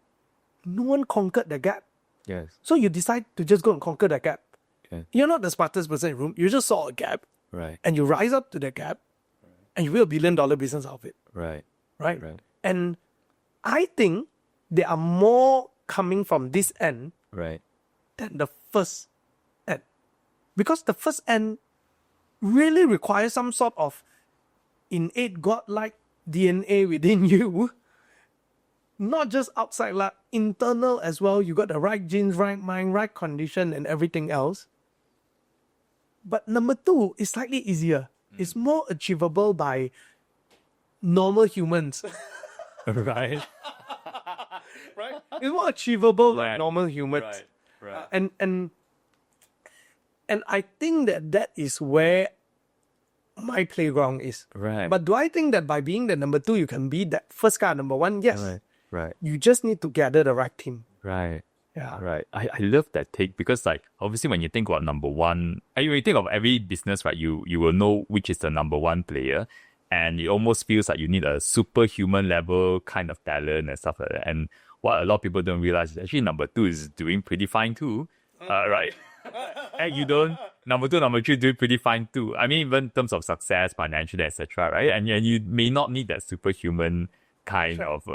no one conquered the gap. Yes. So you decide to just go and conquer that gap. Okay. You're not the smartest person in the room. You just saw a gap Right. and you rise up to that gap and you build $1 billion business out of it. Right. Right? Right. And I think there are more coming from this end Right. than the first end. Because the first end really requires some sort of innate godlike DNA within you. Not just outside, like internal as well. You got the right genes, right mind, right condition, and everything else. But number 2 is slightly easier. It's more achievable by normal humans. Right. Right? It's more achievable by Right. normal humans. Right. Right. And I think that is where my playground is. Right. But do I think that by being the number 2, you can be that first guy number 1? Yes. Right. Right. You just need to gather the right team. Right. Yeah. Right. I love that take because like obviously when you think about number one, and when you think of every business, right, you will know which is the number one player. And it almost feels like you need a superhuman level kind of talent and stuff like that. And what a lot of people don't realize is actually number 2 is doing pretty fine too. Right. And you don't number 2, number 3 doing pretty fine too. I mean, even in terms of success, financially, etc. Right. And you may not need that superhuman kind of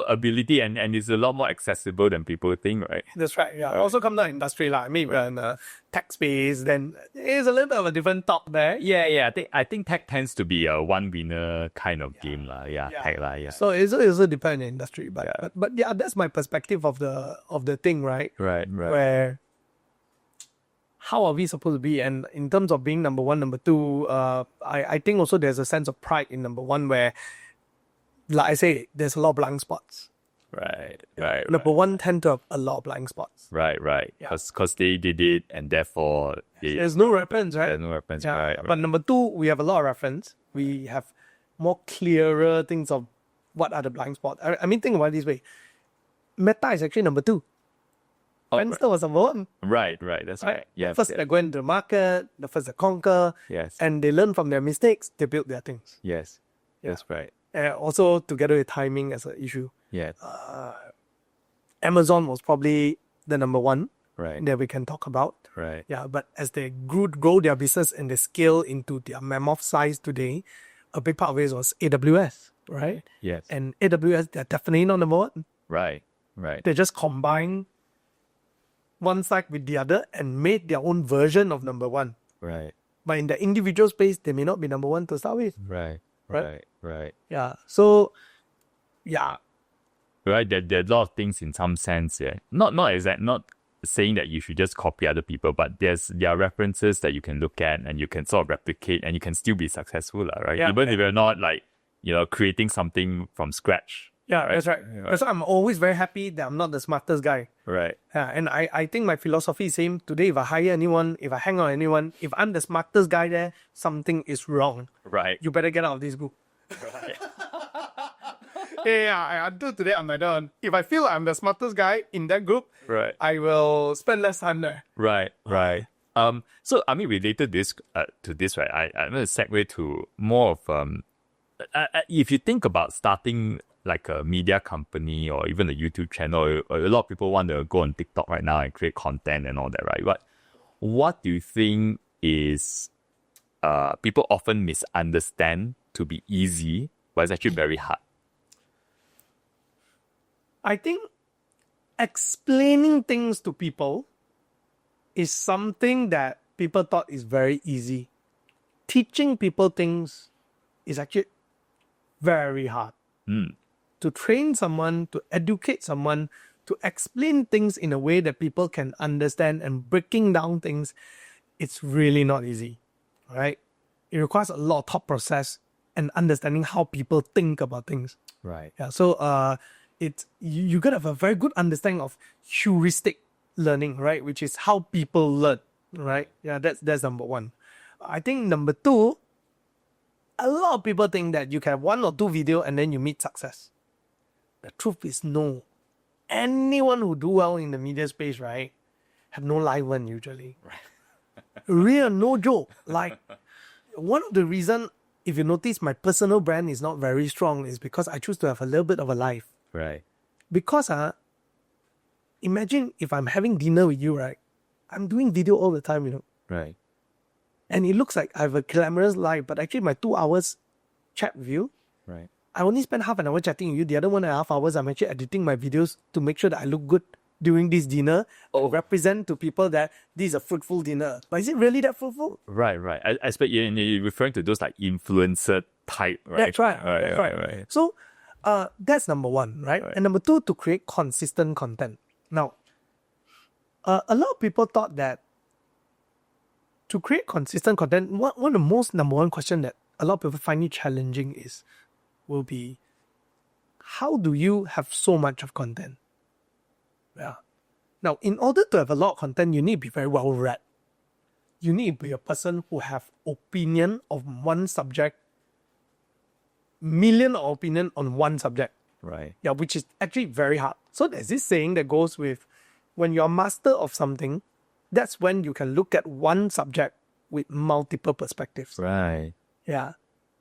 ability, and it's a lot more accessible than people think, right? That's right. Yeah. Also come down industry like I mean we're in the tech space, then it's a little bit of a different talk there. Yeah. I think tech tends to be a one winner kind of game, lah. Yeah, tech, lah. Yeah. So it also depends on the industry, but yeah, that's my perspective of the thing, right? Right. Where how are we supposed to be? And in terms of being number 1, number 2, I think also there's a sense of pride in number 1 where, like I say, there's a lot of blind spots. Right. Number 1 tend to have a lot of blind spots. Right. Because they did it, and therefore There's no reference, right? there's no reference. Yeah. Right. But number 2, we have a lot of reference. We have more clearer things of what are the blind spots. I mean, think about it this way. Meta is actually number 2. Friendster was number 1. Right. That's right. Yeah. First, they go into the market, the first they conquer, Yes. and they learn from their mistakes, they build their things. Yes. That's right. Also, together with timing as an issue. Yeah. Amazon was probably the number 1 Right. that we can talk about. Right. Yeah, but as they grow their business and they scale into their mammoth size today, a big part of it was AWS, right? Yes. And AWS, they're definitely not number 1. Right. They just combined one side with the other and made their own version of number 1. Right. But in the individual space, they may not be number 1 to start with. Right. Yeah. So, yeah. Right. There are a lot of things in some sense. Yeah. Not saying that you should just copy other people, but there are references that you can look at and you can sort of replicate, and you can still be successful, right? Yeah. Even if you're not like creating something from scratch. Yeah, that's right. That's why I'm always very happy that I'm not the smartest guy. Right. Yeah, and I think my philosophy is same. Today, if I hire anyone, if I hang out with anyone, if I'm the smartest guy there, something is wrong. Right. You better get out of this group. Right. Yeah, until today, I'm like that. If I feel I'm the smartest guy in that group, Right. I will spend less time there. Right. So I mean, related to this, right? I'm going to segue to more of if you think about starting like a media company or even a YouTube channel, a lot of people want to go on TikTok right now and create content and all that, right? What do you think is people often misunderstand to be easy, but it's actually very hard? I think explaining things to people is something that people thought is very easy. Teaching people things is actually very hard. To train someone, to educate someone, to explain things in a way that people can understand and breaking down things, it's really not easy, right? It requires a lot of thought process and understanding how people think about things. Right. Yeah, so you gotta have a very good understanding of heuristic learning, right? Which is how people learn, right? Yeah, that's number 1. I think number 2, a lot of people think that you can have 1 or 2 video and then you meet success. The truth is no. Anyone who do well in the media space, right, have no live one usually. Real, no joke. Like, one of the reason if you notice, my personal brand is not very strong. Is because I choose to have a little bit of a life. Right. Because imagine if I'm having dinner with you, right? I'm doing video all the time, you know. Right. And it looks like I have a glamorous life, but actually my 2 hours chat with you, Right. I only spend half an hour chatting with you. The other 1.5 hours, I'm actually editing my videos to make sure that I look good during this dinner. Represent to people that this is a fruitful dinner. But is it really that fruitful? Right. I expect you're referring to those like influencer type, right? That's right. That's right. Right. So that's number one, right? And number two, to create consistent content. Now, a lot of people thought that to create consistent content, one of the most number one question that a lot of people find it challenging will be, how do you have so much of content? Yeah. Now, in order to have a lot of content, you need to be very well read. You need to be a person who have opinion of one subject, million of opinion on one subject. Right. Yeah, which is actually very hard. So there's this saying that goes with, when you're a master of something, that's when you can look at one subject with multiple perspectives. Right. Yeah.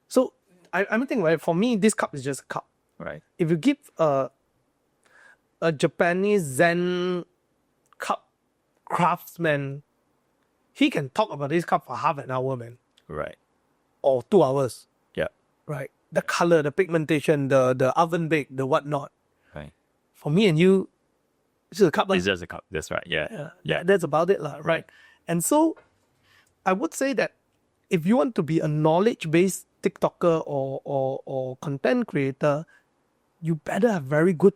So I'm thinking, right, for me, this cup is just a cup. Right. If you give a Japanese Zen cup craftsman, he can talk about this cup for half an hour, man. Right. Or 2 hours. Yeah. Right. The color, the pigmentation, the oven bake, the whatnot. Right. For me and you, it's just a cup. It's just a cup. That's right. Yeah. That's about it, right? And so I would say that if you want to be a knowledge-based TikToker or content creator, you better have very good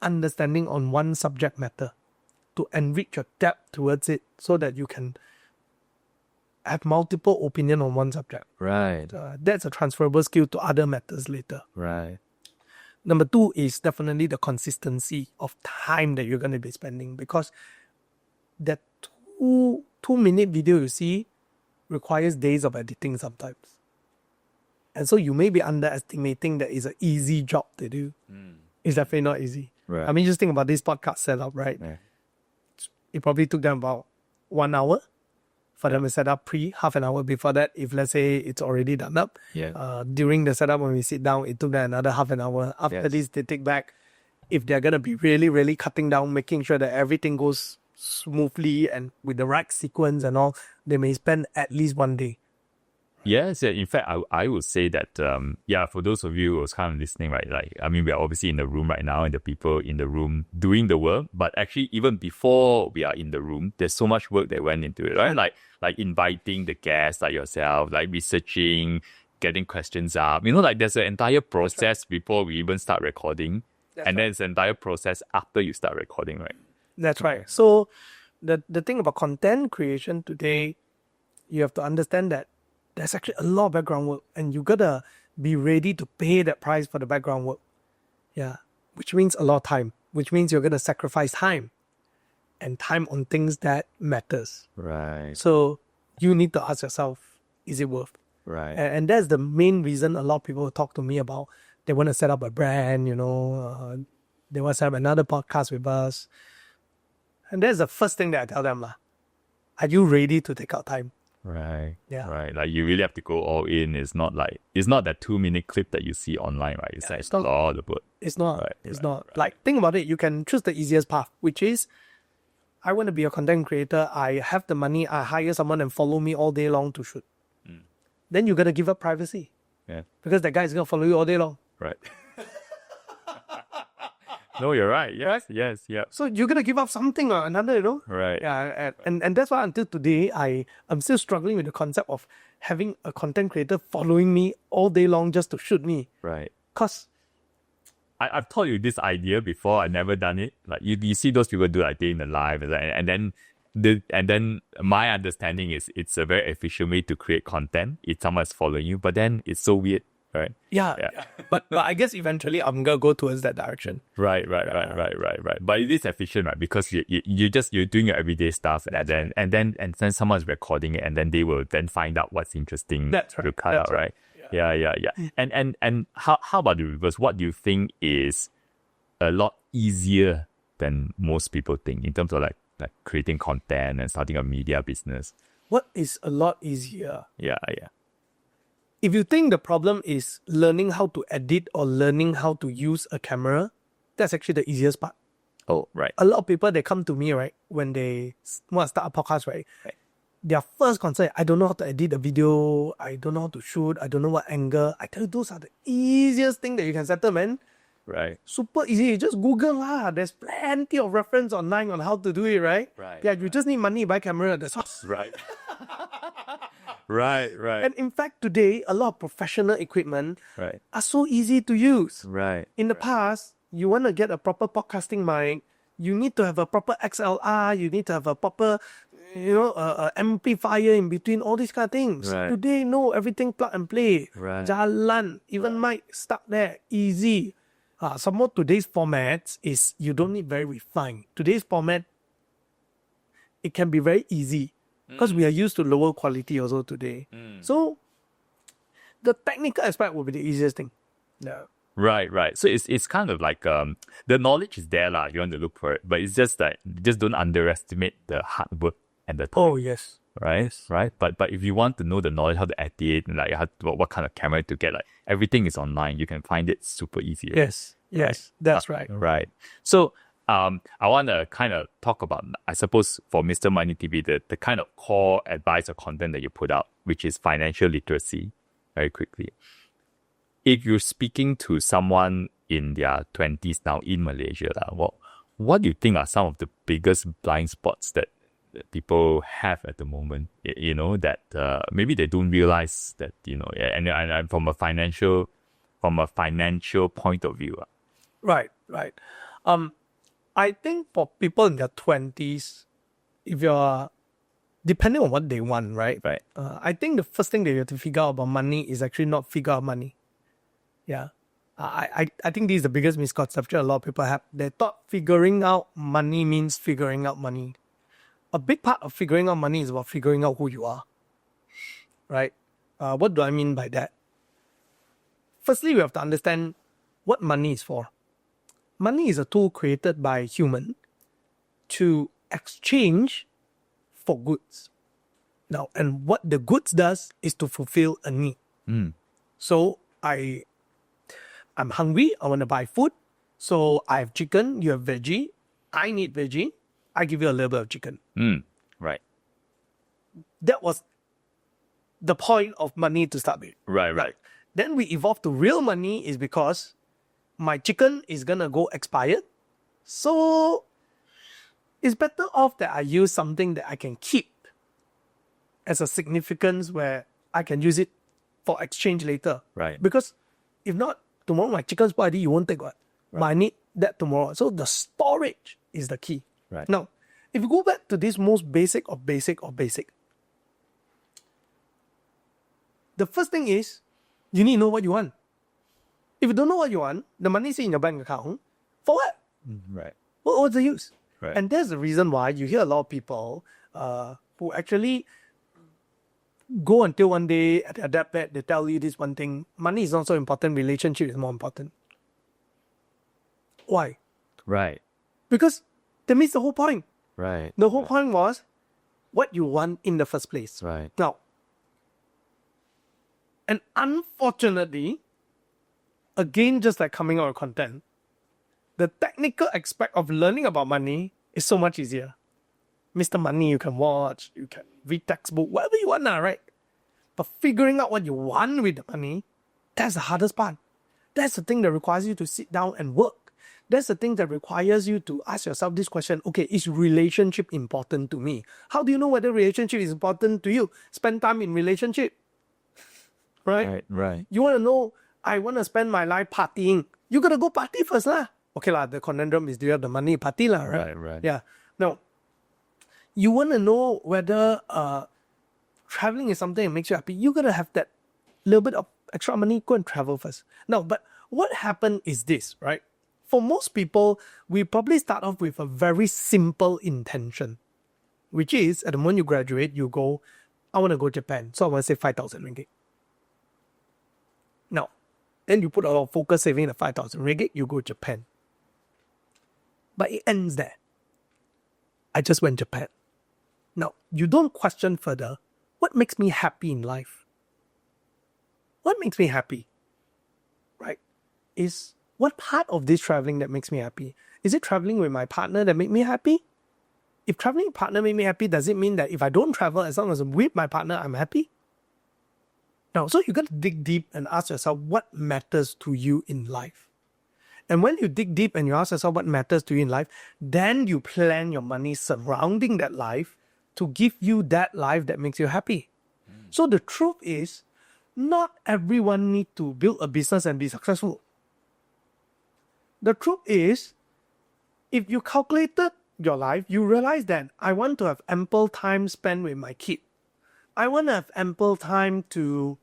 understanding on one subject matter to enrich your depth towards it so that you can have multiple opinion on one subject. Right. That's a transferable skill to other matters later. Right. Number two is definitely the consistency of time that you're going to be spending, because that 2-minute video you see requires days of editing sometimes. And so you may be underestimating that it's an easy job to do. It's definitely not easy. Right. I mean, just think about this podcast setup, right? Yeah. It probably took them about 1 hour for them to set up half an hour before that. If let's say it's already done up, during the setup when we sit down, it took them another half an hour. After this, they take back. If they're gonna be really, really cutting down, making sure that everything goes smoothly and with the right sequence and all, they may spend at least 1 day. Yes, in fact, I would say that, for those of you who's kind of listening, right, like, I mean, we're obviously in the room right now and the people in the room doing the work, but actually even before we are in the room, there's so much work that went into it, right? Like inviting the guests like yourself, like researching, getting questions up, like there's an entire process before we even start recording. Then it's an entire process after you start recording, right? That's right. So the thing about content creation today, you have to understand that there's actually a lot of background work, and you gotta be ready to pay that price for the background work. Yeah. Which means a lot of time, which means you're gonna sacrifice time and time on things that matters. Right. So you need to ask yourself, is it worth? Right. And that's the main reason a lot of people talk to me about, they want to set up a brand, they want to set up another podcast with us. And that's the first thing that I tell them, are you ready to take out time? Right. Yeah. Right. Like you really have to go all in. It's not that 2-minute clip that you see online, right? It's a lot of work. It's not. Right, it's right, not. right. Like, think about it. You can choose the easiest path, which is, I want to be a content creator. I have the money. I hire someone and follow me all day long to shoot. Then you got to give up privacy. Yeah. Because that guy is going to follow you all day long. Right. No, you're right. Yes. Yeah. So you're going to give up something or another, Right. Yeah. And that's why until today, I'm still struggling with the concept of having a content creator following me all day long just to shoot me. Right. Because I've told you this idea before. I've never done it. Like you see those people do like day in the life, and then my understanding is it's a very efficient way to create content if someone's following you. But then it's so weird, right? Yeah. But I guess eventually I'm gonna go towards that direction. Right. But it is efficient, right? Because you're doing your everyday stuff, and then someone's recording it, and then they will then find out what's interesting to cut out, right? Yeah. And how about the reverse? What do you think is a lot easier than most people think in terms of like creating content and starting a media business? What is a lot easier? Yeah. if you think the problem is learning how to edit or learning how to use a camera, that's actually the easiest part. Oh, right. A lot of people, they come to me, right, when they want to start a podcast, right? Their first concern, I don't know how to edit a video, I don't know how to shoot, I don't know what angle. I tell you, those are the easiest thing that you can settle, man. Right. Super easy. You just Google lah. There's plenty of reference online on how to do it, right? Right. Yeah, you just need money, buy camera, that's all. Right. Right. And in fact, today, a lot of professional equipment Right. are so easy to use. Right. In the past, you want to get a proper podcasting mic, you need to have a proper XLR, you need to have a proper, amplifier in between, all these kind of things. Right. Today, no, everything plug and play. Right. Jalan, even mic stuck there, easy. Some more today's formats is you don't need very refined. Today's format, it can be very easy because we are used to lower quality also today. So the technical aspect will be the easiest thing. Yeah. Right. So it's kind of like the knowledge is there lah. You want to look for it, but it's just that just don't underestimate the hard work and the time. Oh yes. Right. But if you want to know the knowledge, how to edit, and like what kind of camera to get, like everything is online. You can find it super easy. Yes. That's right. Right. So I want to kind of talk about, I suppose, for Mr. Money TV, the kind of core advice or content that you put out, which is financial literacy, very quickly. If you're speaking to someone in their 20s now in Malaysia, what do you think are some of the biggest blind spots that people have at the moment, that maybe they don't realize that, and from a financial point of view? Right. I think for people in their 20s, if you're depending on what they want, right? Right. I think the first thing that you have to figure out about money is actually not figure out money. Yeah. I think this is the biggest misconception a lot of people have. They thought figuring out money means figuring out money. A big part of figuring out money is about figuring out who you are. Right? What do I mean by that? Firstly, we have to understand what money is for. Money is a tool created by human to exchange for goods. Now, and what the goods does is to fulfill a need. So I'm hungry, I want to buy food. So I have chicken, you have veggie. I need veggie. I give you a little bit of chicken. Right. That was the point of money to start with. Right. Then we evolved to real money is because my chicken is going to go expired. So it's better off that I use something that I can keep as a significance where I can use it for exchange later. Right. Because if not, tomorrow my chicken's spoiled, you won't take what? But I need that tomorrow. So the storage is the key. Right. Now, if you go back to this most basic of basic, the first thing is you need to know what you want. If you don't know what you want, the money is in your bank account. For what? Right. What's the use? Right. And that's the reason why you hear a lot of people who actually go until one day at their deathbed, they tell you this one thing: money is not so important, relationship is more important. Why? Right. Because that means the whole point. Right. The whole point was what you want in the first place. Right. Now, and unfortunately, again, just like coming out of content, the technical aspect of learning about money is so much easier. Mr. Money, you can watch, you can read textbook, whatever you want now, right? But figuring out what you want with the money, that's the hardest part. That's the thing that requires you to sit down and work. That's the thing that requires you to ask yourself this question: okay, is relationship important to me? How do you know whether relationship is important to you? Spend time in relationship. Right? Right. You want to know, I want to spend my life partying. You got to go party first lah. Okay lah, the conundrum is, do you have the money party lah, right? Right. Yeah. Now, you want to know whether traveling is something that makes you happy. You got to have that little bit of extra money, go and travel first. Now, but what happened is this, right? For most people, we probably start off with a very simple intention, which is at the moment you graduate, you go, I want to go Japan. So I want to save 5,000 ringgit. Now, then you put a lot of focus saving the 5,000 ringgit, you go Japan. But it ends there. I just went Japan. Now, you don't question further, what makes me happy in life? what makes me happy, right? Is what part of this traveling that makes me happy? Is it traveling with my partner that make me happy? If traveling with partner make me happy, does it mean that if I don't travel, as long as I'm with my partner, I'm happy? No. So you got to dig deep and ask yourself what matters to you in life. And when you dig deep and you ask yourself what matters to you in life, then you plan your money surrounding that life to give you that life that makes you happy. So the truth is, not everyone needs to build a business and be successful. The truth is, if you calculated your life, you realize that I want to have ample time spent with my kid. I want to have ample time to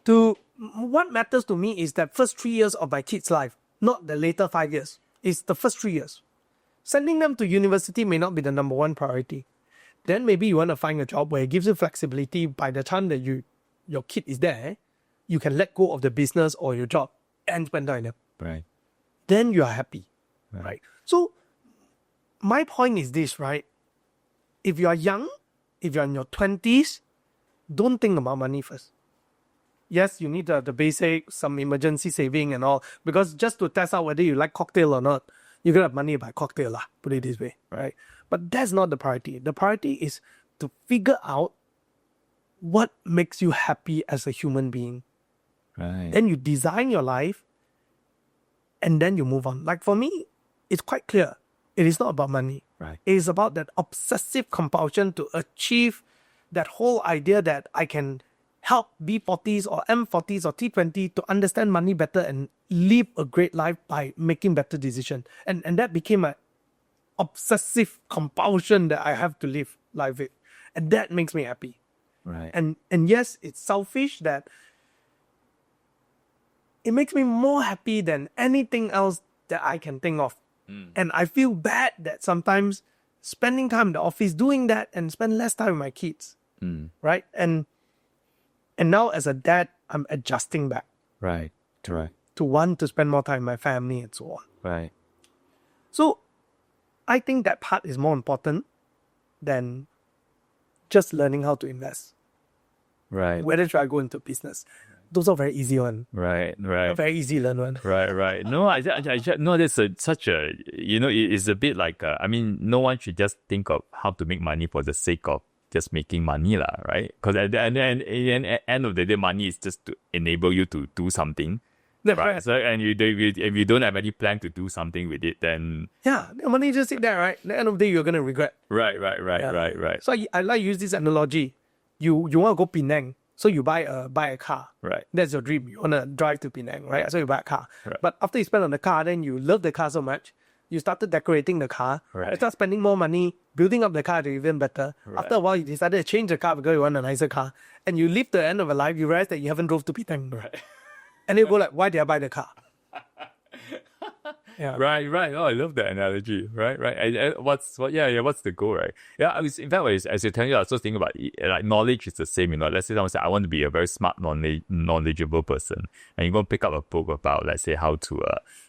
what matters to me is that first 3 years of my kid's life, not the later 5 years. It's the first 3 years. Sending them to university may not be the number one priority. Then maybe you want to find a job where it gives you flexibility. By the time that your kid is there, you can let go of the business or your job and spend time with them. Right. Then you are happy. Right. So my point is this, right? If you are young, if you're in your 20s, don't think about money first. Yes, you need the basic, some emergency saving and all, because just to test out whether you like cocktail or not, you're going to have money to buy cocktail, lah, put it this way, right? But that's not the priority. The priority is to figure out what makes you happy as a human being. Right. Then you design your life and then you move on. Like for me, it's quite clear. It is not about money. Right. It is about that obsessive compulsion to achieve that whole idea that I can help B40s or M40s or T20 to understand money better and live a great life by making better decisions. And that became an obsessive compulsion that I have to live life with. And that makes me happy. Right. And yes, it's selfish that it makes me more happy than anything else that I can think of. And I feel bad that sometimes spending time in the office doing that and spend less time with my kids. Right? And now as a dad, I'm adjusting back. Right. Right. To want to spend more time with my family and so on. Right. So I think that part is more important than just learning how to invest. Right. Whether should I go into business? Those are very easy one. Right. Right. Very easy learn one. Right. No, no. That's such a, it's a bit like, I mean, no one should just think of how to make money for the sake of just making money, lah, right? Because at the end of the day, money is just to enable you to do something. That's right. right. So, and if you don't have any plan to do something with it, then Yeah, the money just sit there, right? At the end of the day, you're going to regret. right. So I like to use this analogy. You want to go Penang, so you buy a car. Right. That's your dream. You want to drive to Penang, right? So you buy a car. Right. But after you spend on the car, then you love the car so much, you started decorating the car. Right. You start spending more money, building up the car to even better. Right. After a while, you decided to change the car because you want a nicer car. And you live to the end of your life, you realize that you haven't drove to Penang. Right. And you go like, why did I buy the car? Yeah. Right. Oh, I love that analogy. Right. What's the goal, right? Yeah, in fact, as you're telling you, I was also thinking about like knowledge is the same. Let's say someone says, I want to be a very smart, knowledgeable person, and you go pick up a book about, let's say, how to,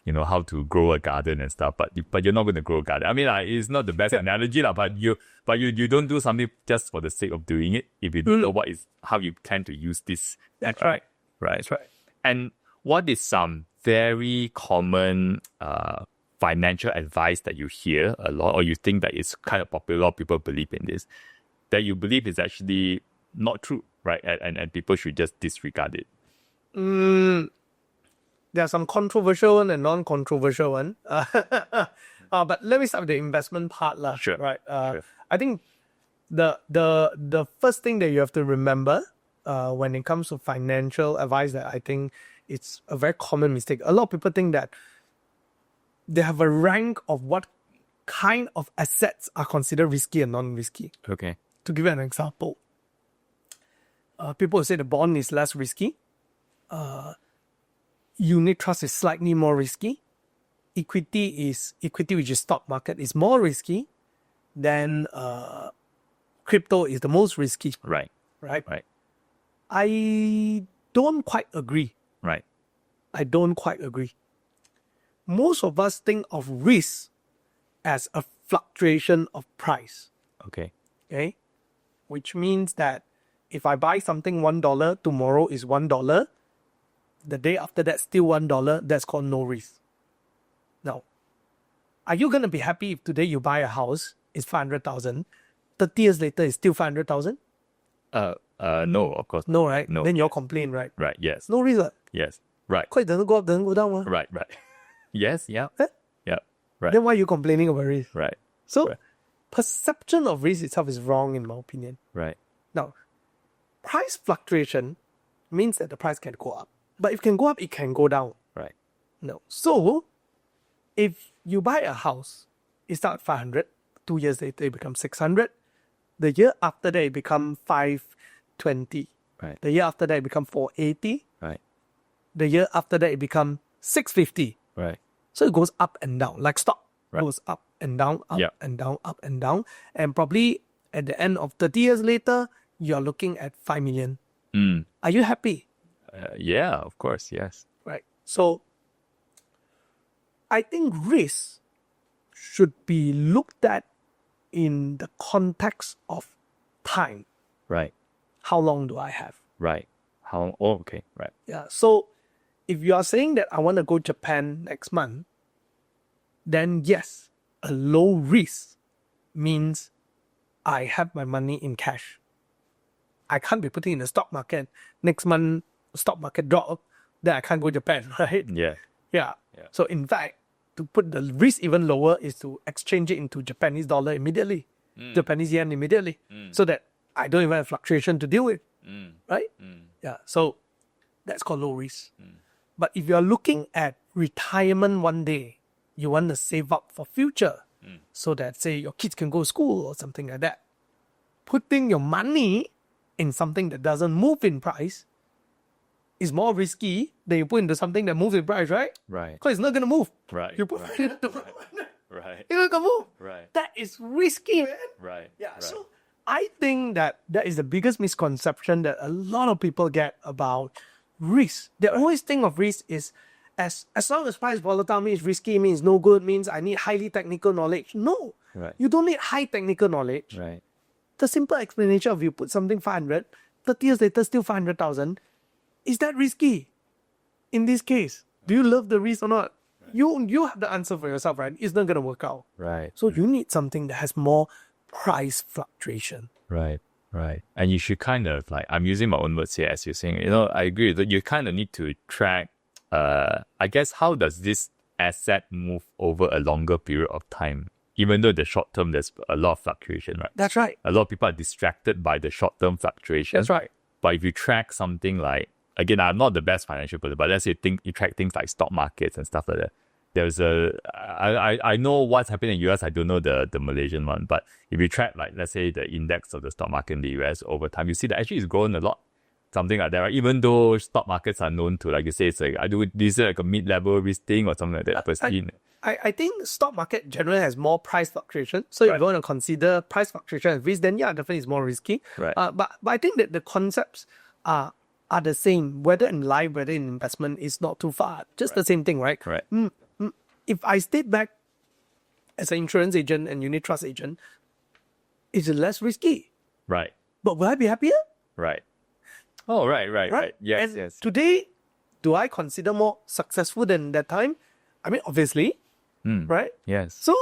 how to grow a garden and stuff. But you're not going to grow a garden. I mean, it's not the best analogy, but you don't do something just for the sake of doing it. If you don't know how you plan to use this. That's right. Right. That's right. And what is some very common financial advice that you hear a lot, or you think that it's kind of popular, people believe in this, that you believe is actually not true, right? And people should just disregard it? There are some controversial one and non-controversial one. But let me start with the investment part. Sure. Right. Sure. I think the first thing that you have to remember when it comes to financial advice, that I think it's a very common mistake. A lot of people think that they have a rank of what kind of assets are considered risky and non-risky. Okay. To give you an example, people say the bond is less risky. Unit trust is slightly more risky. Equity, which is stock market, is more risky than crypto is the most risky. Right. I don't quite agree. Right. I don't quite agree. Most of us think of risk as a fluctuation of price. Okay. Okay? Which means that if I buy something $1, tomorrow is $1. The day after that, still $1. That's called no risk. Now, are you going to be happy if today you buy a house, it's 500,000, 30 years later, it's still 500,000? No, of course. No, right? No. Then you'll complain, right? Right, yes. No risk. Yes. Right. Quite doesn't go up, doesn't go down. Right. Yes, yeah. Eh? Yeah. Right. Then why are you complaining about risk? Right. So, Right. perception of risk itself is wrong in my opinion. Right. Now, price fluctuation means that the price can go up. But if it can go up, it can go down. Right. No. So, if you buy a house, it starts at 500, 2 years later it becomes 600. The year after that it becomes 520. Right. The year after that it becomes 480. Right. The year after that it becomes 650. Right. So it goes up and down, like stock. Right. Goes up and down, up Yeah. and down, up and down. And probably at the end of 30 years later, you're looking at 5 million. Are you happy? Yeah, of course, yes. Right. So I think risk should be looked at in the context of time. Right. How long do I have? Right. How? Oh, okay. Right. Yeah. So if you are saying that I want to go Japan next month, then yes, a low risk means I have my money in cash. I can't be putting in the stock market. Next month, stock market drop, then I can't go Japan, right? Yeah. Yeah. So in fact, to put the risk even lower is to exchange it into Japanese dollar immediately, Japanese yen immediately, so that I don't even have fluctuation to deal with, right? Yeah. So that's called low risk. But if you're looking at retirement one day, you want to save up for future, so that say your kids can go to school or something like that. Putting your money in something that doesn't move in price is more risky than you put into something that moves in price, right? Right. Because it's not going to move. Right. You put Right. it into Right. it's not going to move. Right. That is risky, man. Right. Yeah. Right. So I think that is the biggest misconception that a lot of people get about risk. They always think of risk is as long as price volatile means risky, means no good, means I need highly technical knowledge. No. Right. You don't need high technical knowledge. Right. The simple explanation of you put something 500, 30 years later still 500,000. Is that risky? In this case, do you love the risk or not? You have the answer for yourself, right? It's not going to work out. Right. So you need something that has more price fluctuation. Right. Right. And you should kind of like, I'm using my own words here as you're saying, you know, I agree that you kind of need to track, I guess, how does this asset move over a longer period of time? Even though the short term, there's a lot of fluctuation, right? That's right. A lot of people are distracted by the short term fluctuation. That's right. But if you track something like, again, I'm not the best financial person, but let's say you track things like stock markets and stuff like that. There's I know what's happening in the US, I don't know the Malaysian one, but if you track like, let's say the index of the stock market in the US over time, you see that actually it's grown a lot. Something like that, right? Even though stock markets are known to, like you say, it's like, this is like a mid-level risk thing or something like that. Personally. I think stock market generally has more price fluctuation. So if you want to consider price fluctuation as risk, then yeah, definitely it's more risky. Right. But I think that the concepts are the same. Whether in life, whether in investment, is not too far. Just the same thing, right? Right. If I stayed back as an insurance agent and unit trust agent, it's less risky. Right. But will I be happier? Right. Oh, right. Yes, And yes. today, do I consider more successful than that time? I mean, obviously, right? Yes. So,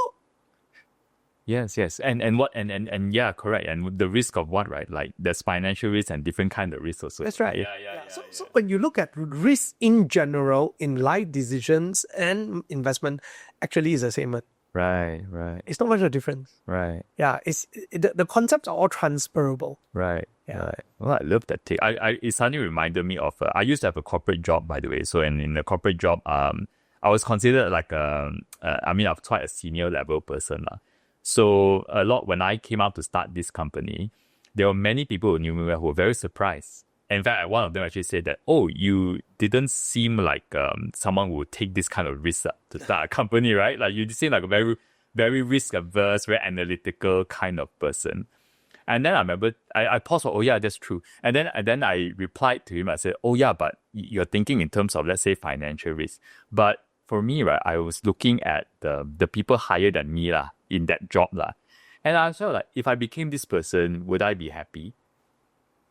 Yes. And what and yeah, correct. And the risk of what, right? Like there's financial risk and different kind of risk also. that's right. Yeah. So when you look at risk in general in life decisions and investment, actually is the same. Right. It's not much of a difference. Right. Yeah, the concepts are all transferable. Right. Yeah. Right. Well, I love that take. It suddenly reminded me of, I used to have a corporate job, by the way. So in the corporate job, I was considered like, I was quite a senior level person. So a lot, when I came out to start this company, there were many people who knew me who were very surprised. In fact, one of them actually said that, oh, you didn't seem like someone who would take this kind of risk to start a company, right? Like you seem like a very, very risk averse, very analytical kind of person. And then I remember, I paused for, oh yeah, that's true. And then I replied to him, I said, oh yeah, but you're thinking in terms of, let's say, financial risk. But for me, right, I was looking at the people higher than me in that job. And I felt like, if I became this person, would I be happy?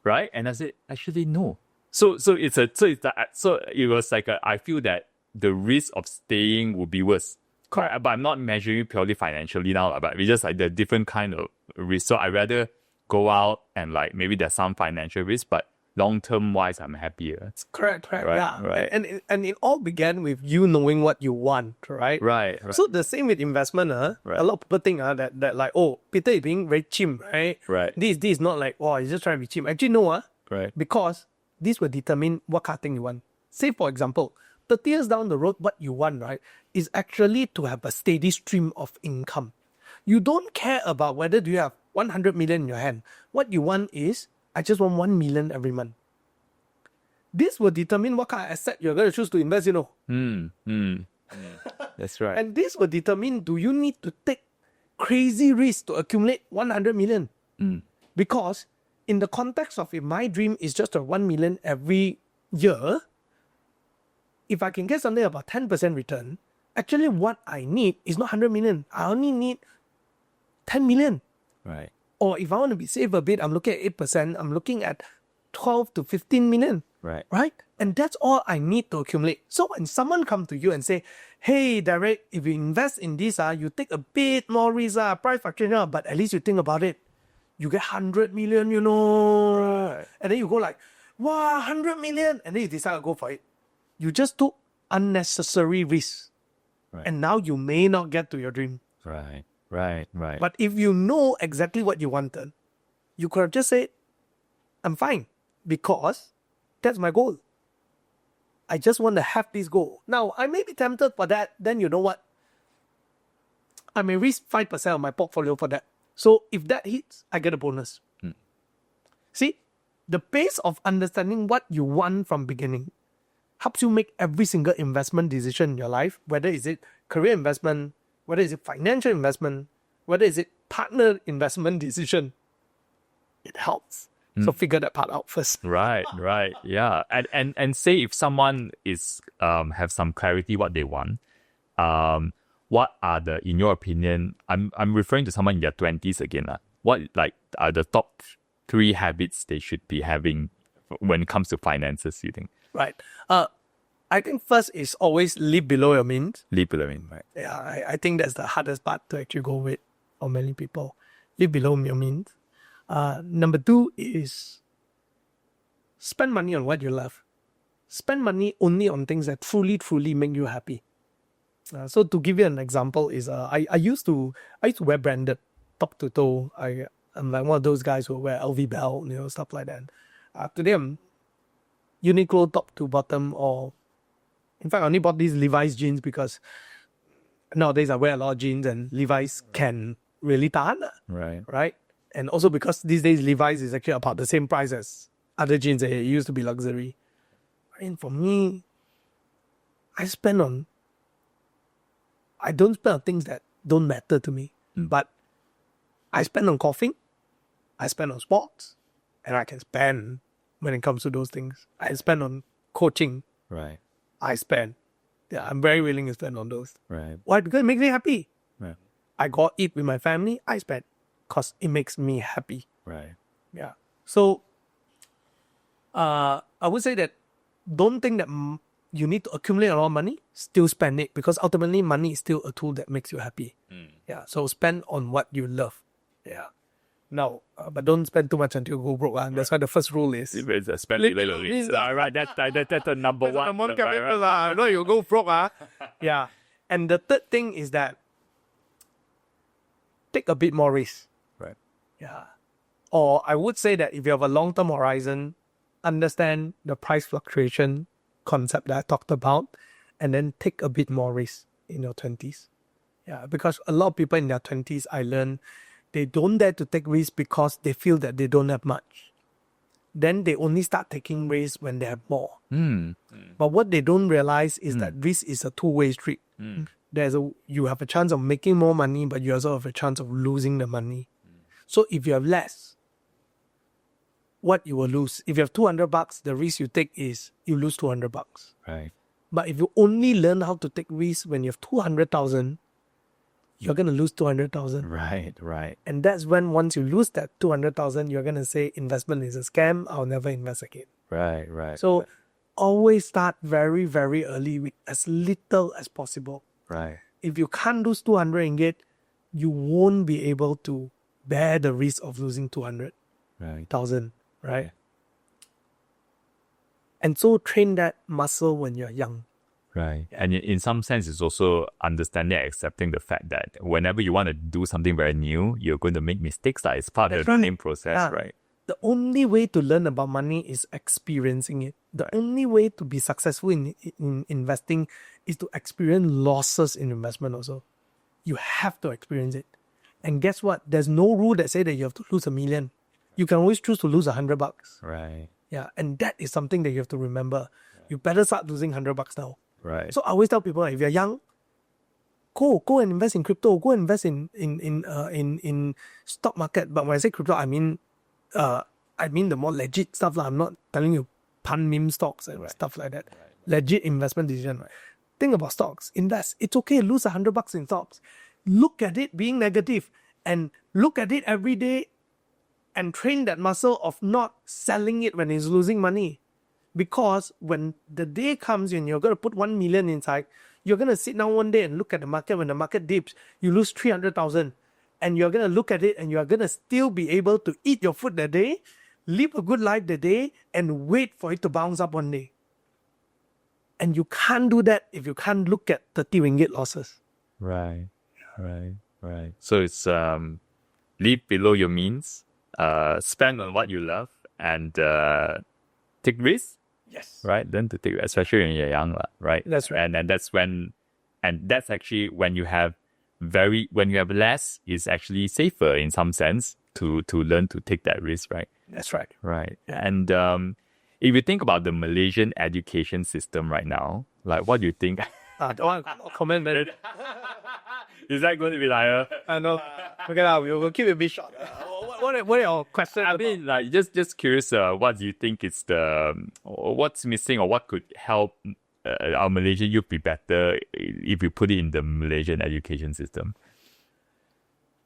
right? And I said, actually, no. So it was like I feel that the risk of staying would be worse. Correct. But I'm not measuring purely financially now, but it's just like the different kind of risk. So I rather go out and like maybe there's some financial risk, but long term wise, I'm happier. Correct. Right, Yeah. right. And it all began with you knowing what you want, right? Right. So the same with investment, Right. a lot of people think that like, oh, Peter is being very cheap, right? Right. This is not like, oh, he's just trying to be cheap. Actually, no, Right. because this will determine what kind of thing you want. Say, for example, 30 years down the road, what you want, right, is actually to have a steady stream of income. You don't care about whether do you have 100 million in your hand. What you want is, I just want 1 million every month. This will determine what kind of asset you're going to choose to invest, That's right. And this will determine, do you need to take crazy risks to accumulate 100 million? Because in the context of if my dream is just a 1 million every year, if I can get something about 10% return, actually what I need is not 100 million. I only need 10 million. Right. Or if I want to be safe a bit, I'm looking at 8%, I'm looking at 12 to 15 million. Right. Right? And that's all I need to accumulate. So when someone come to you and say, hey, Derek, if you invest in this, you take a bit more risk, price fluctuation, but at least you think about it. You get 100 million, Right. And then you go like, wow, 100 million. And then you decide to go for it. You just took unnecessary risks. Right. And now you may not get to your dream. Right. But if you know exactly what you wanted, you could have just said, I'm fine, because that's my goal. I just want to have this goal. Now, I may be tempted for that. Then you know what? I may risk 5% of my portfolio for that. So if that hits, I get a bonus. See, the pace of understanding what you want from beginning helps you make every single investment decision in your life, whether is it career investment, whether is it financial investment, whether is it partner investment decision. It helps. So figure that part out first. Right. Yeah. And say if someone is have some clarity what they want, what are the, in your opinion, I'm referring to someone in their 20s again, what like are the top 3 habits they should be having when it comes to finances, you think? Right. I think first is always live below your means. Live below mean, right? Yeah, I think that's the hardest part to actually go with for many people. Live below your means. Number 2 is spend money on what you love. Spend money only on things that truly make you happy. So to give you an example is I used to wear branded top to toe. I'm like one of those guys who wear LV belt, stuff like that. Today I'm Uniqlo top to bottom, or in fact I only bought these Levi's jeans because nowadays I wear a lot of jeans and Levi's can really tahan. Right? And also because these days Levi's is actually about the same price as other jeans. It used to be luxury. And for me, I don't spend on things that don't matter to me. But I spend on coughing, I spend on sports, and I can spend when it comes to those things. I spend on coaching. Right. I'm very willing to spend on those. Right. Why? Because it makes me happy. Right. I go eat with my family, I spend because it makes me happy. Right. Yeah. So, I would say that don't think that you need to accumulate a lot of money, still spend it, because ultimately money is still a tool that makes you happy. Yeah. So spend on what you love. Yeah. Now, but don't spend too much until you go broke. That's why the first rule is It's a spend little. Right. That's the number one. No, you go broke. Yeah. And the third thing is that take a bit more risk. Right. Yeah. Or I would say that if you have a long-term horizon, understand the price fluctuation concept that I talked about, and then take a bit more risk in your 20s. Yeah, because a lot of people in their 20s, I learned, they don't dare to take risks because they feel that they don't have much. Then they only start taking risks when they have more. But what they don't realize is that risk is a two-way street. You have a chance of making more money, but you also have a chance of losing the money. So if you have less, what you will lose. If you have $200, the risk you take is you lose $200. Right. But if you only learn how to take risks when you have 200,000, you're going to lose 200,000. Right. And that's when once you lose that 200,000, you're going to say investment is a scam. I'll never invest again. Right. So always start very, very early with as little as possible. Right. If you can't lose 200 ringgit, you won't be able to bear the risk of losing 200,000, right? And so train that muscle when you're young. Right. And in some sense, it's also understanding and accepting the fact that whenever you want to do something very new, you're going to make mistakes. Like it's part of the same process, right? The only way to learn about money is experiencing it. The only way to be successful in investing is to experience losses in investment also. You have to experience it. And guess what? There's no rule that says that you have to lose $1 million. You can always choose to lose $100. Right. Yeah. And that is something that you have to remember. You better start losing $100 now. Right. So I always tell people, if you're young, go and invest in crypto. Go and invest in stock market. But when I say crypto, I mean the more legit stuff. I'm not telling you pun meme stocks and stuff like that. Legit investment decision. Right? Think about stocks. Invest. It's okay to lose $100 in stocks. Look at it being negative and look at it every day and train that muscle of not selling it when it's losing money. Because when the day comes and you're going to put 1 million inside, you're going to sit down one day and look at the market. When the market dips, you lose 300,000. And you're going to look at it and you're going to still be able to eat your food that day, live a good life that day, and wait for it to bounce up one day. And you can't do that if you can't look at 30 ringgit losses. Right. So it's live below your means, spend on what you love, and take risks. Yes. Right? Learn to take, especially when you're young, right? That's right. And that's actually when you have less, is actually safer in some sense to learn to take that risk, right? That's right. Right. And if you think about the Malaysian education system right now, like what do you think? Don't want to comment, man. Is that going to be like No. Okay, we'll keep it a bit short. What are your questions? I mean, like, just curious, what do you think is what's missing, or what could help our Malaysian youth be better if you put it in the Malaysian education system?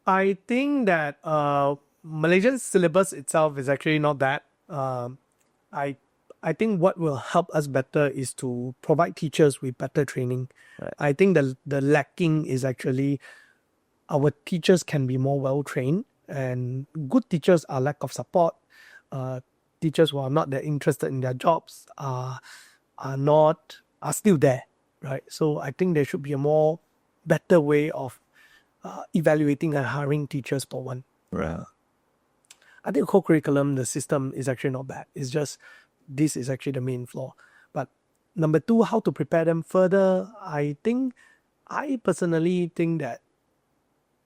I think that Malaysian syllabus itself is actually not that. I think what will help us better is to provide teachers with better training. Right. I think the lacking is actually our teachers can be more well trained, and good teachers are lack of support. Teachers who are not that interested in their jobs are still there, right? So I think there should be a more better way of evaluating and hiring teachers for one. Right. I think co-curriculum, the system is actually not bad. It's just this is actually the main flaw. But number two, how to prepare them further. I personally think that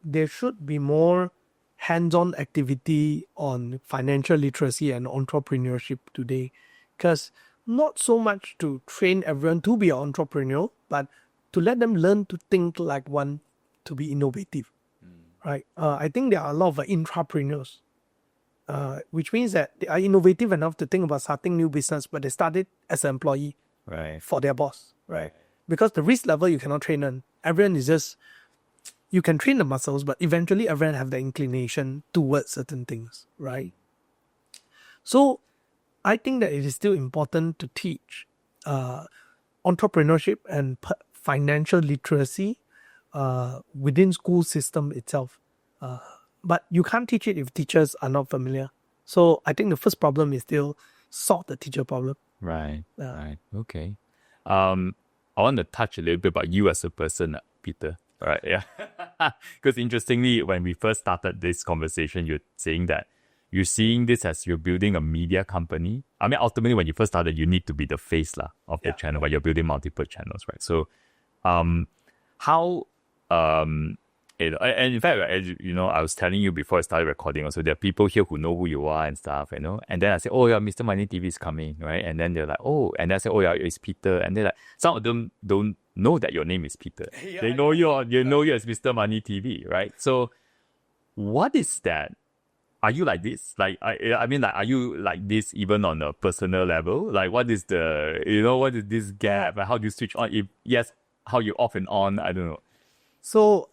there should be more hands-on activity on financial literacy and entrepreneurship today, because not so much to train everyone to be an entrepreneur, but to let them learn to think like one, to be innovative, right? I think there are a lot of intrapreneurs, which means that they are innovative enough to think about starting new business, but they started as an employee, right, for their boss, right? Because the risk level you cannot train on. Everyone is just, you can train the muscles, but eventually everyone have the inclination towards certain things, right? So I think that it is still important to teach entrepreneurship and financial literacy within school system itself. But you can't teach it if teachers are not familiar. So I think the first problem is still solve the teacher problem. Right. Okay. I want to touch a little bit about you as a person, Peter. Right. Yeah. Because interestingly, when we first started this conversation, you're saying that you're seeing this as you're building a media company. I mean, ultimately, when you first started, you need to be the face of the channel, but you're building multiple channels, right? So, how, and in fact, as you know, I was telling you before I started recording also, there are people here who know who you are and stuff, and then I say, oh yeah, Mr. Money TV is coming, right? And then they're like, oh, and then I say, oh yeah, it's Peter. And they're like, some of them don't know that your name is Peter. They know you as Mr. Money TV, right? So what is that? Are you like this? Like, I mean, like, are you like this even on a personal level? Like, what is what is this gap? How do you switch on? If yes, how you off and on? I don't know. So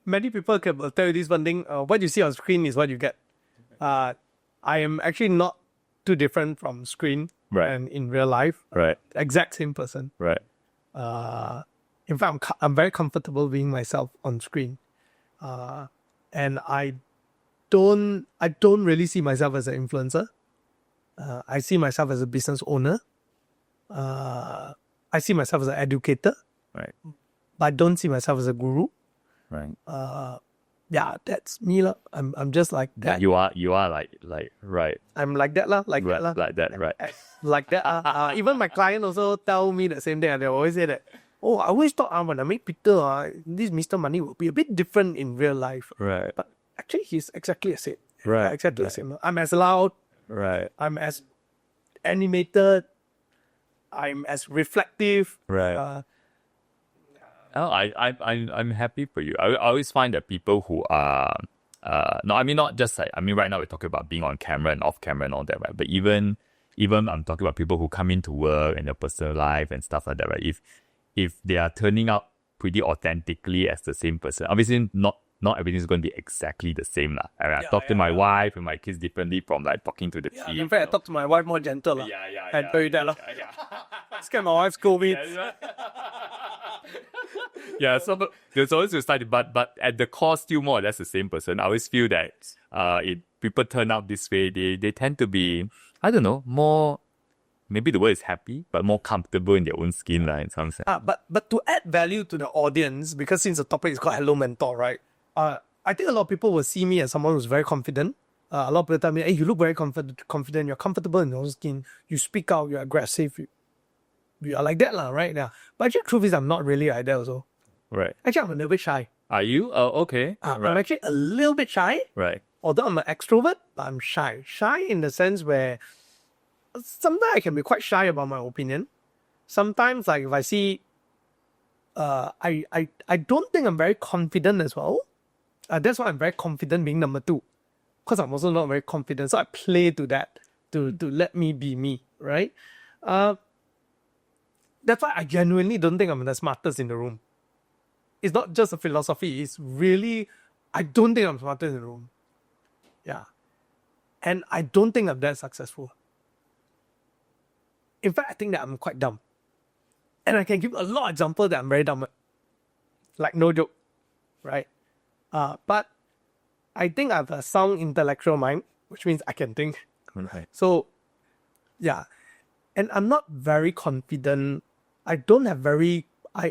many people will tell you this one thing. What you see on screen is what you get. I am actually not too different from screen Right. and in real life. Right. Exact same person. Right. In fact, I'm very comfortable being myself on screen, and I don't really see myself as an influencer. I see myself as a business owner. I see myself as an educator, Right. but I don't see myself as a guru. Right. Yeah, that's me lah. I'm just like that. You are like right. I'm like that lah. Like Right. that lah. Like that. Right. Like that. Even my client also tell me the same thing. They always say that. Oh, I always thought when I meet Peter, this Mr. Money will be a bit different in real life. Right. But actually, he's exactly the same. Right. Exactly the same. I'm as loud. Right. I'm as animated. I'm as reflective. Right. I'm happy for you. I always find that people who are no, I mean not just like, I mean right now we're talking about being on camera and off camera and all that, right? But even I'm talking about people who come into work and their personal life and stuff like that, right? If they are turning out pretty authentically as the same person, obviously not everything's going to be exactly the same lah. I talk to my wife and my kids differently from like talking to the team. In fact, I talk to my wife more gentle lah. Yeah. I tell you that lah. Scared my wife scold me. Yeah, so there's always a slight, but at the core, still more or less the same person. I always feel that people turn out this way, they tend to be, I don't know, more, maybe the word is happy, but more comfortable in their own skin, in some sense. But to add value to the audience, because since the topic is called Hello Mentor, right? I think a lot of people will see me as someone who's very confident. A lot of people tell me, hey, you look very confident, you're comfortable in your own skin, you speak out, you're aggressive, you are like that, right? Yeah. But actually, the truth is, I'm not really like that also. Right. Actually, I'm a little bit shy. Are you? Oh, okay. I'm actually a little bit shy. Right. Although I'm an extrovert, but I'm shy. Shy in the sense where sometimes I can be quite shy about my opinion. Sometimes, like if I see, I don't think I'm very confident as well. That's why I'm very confident being number 2. Because I'm also not very confident. So I play to that to let me be me, right? That's why I genuinely don't think I'm the smartest in the room. It's not just a philosophy. It's really, I don't think I'm smarter in the room. Yeah. And I don't think I'm that successful. In fact, I think that I'm quite dumb. And I can give a lot of examples that I'm very dumb. Like no joke. Right? But I think I have a sound intellectual mind, which means I can think. Right. So, yeah. And I'm not very confident. I don't have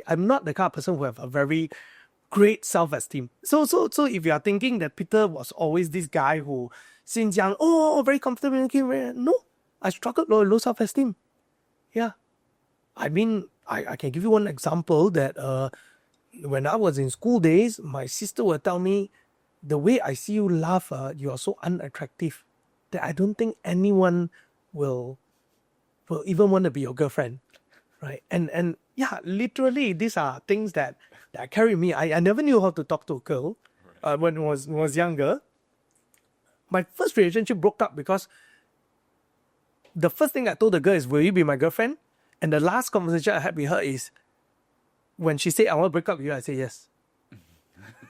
I'm not the kind of person who have a very great self-esteem. So if you are thinking that Peter was always this guy who, since young, very comfortable, no, I struggled with low self-esteem. Yeah. I mean, I can give you one example that when I was in school days, my sister would tell me, the way I see you laugh, you are so unattractive that I don't think anyone will even want to be your girlfriend. Right. And yeah, literally, these are things that carry me. I never knew how to talk to a girl when I was younger. My first relationship broke up because the first thing I told the girl is, will you be my girlfriend? And the last conversation I had with her is, when she said, I want to break up with you, I say yes.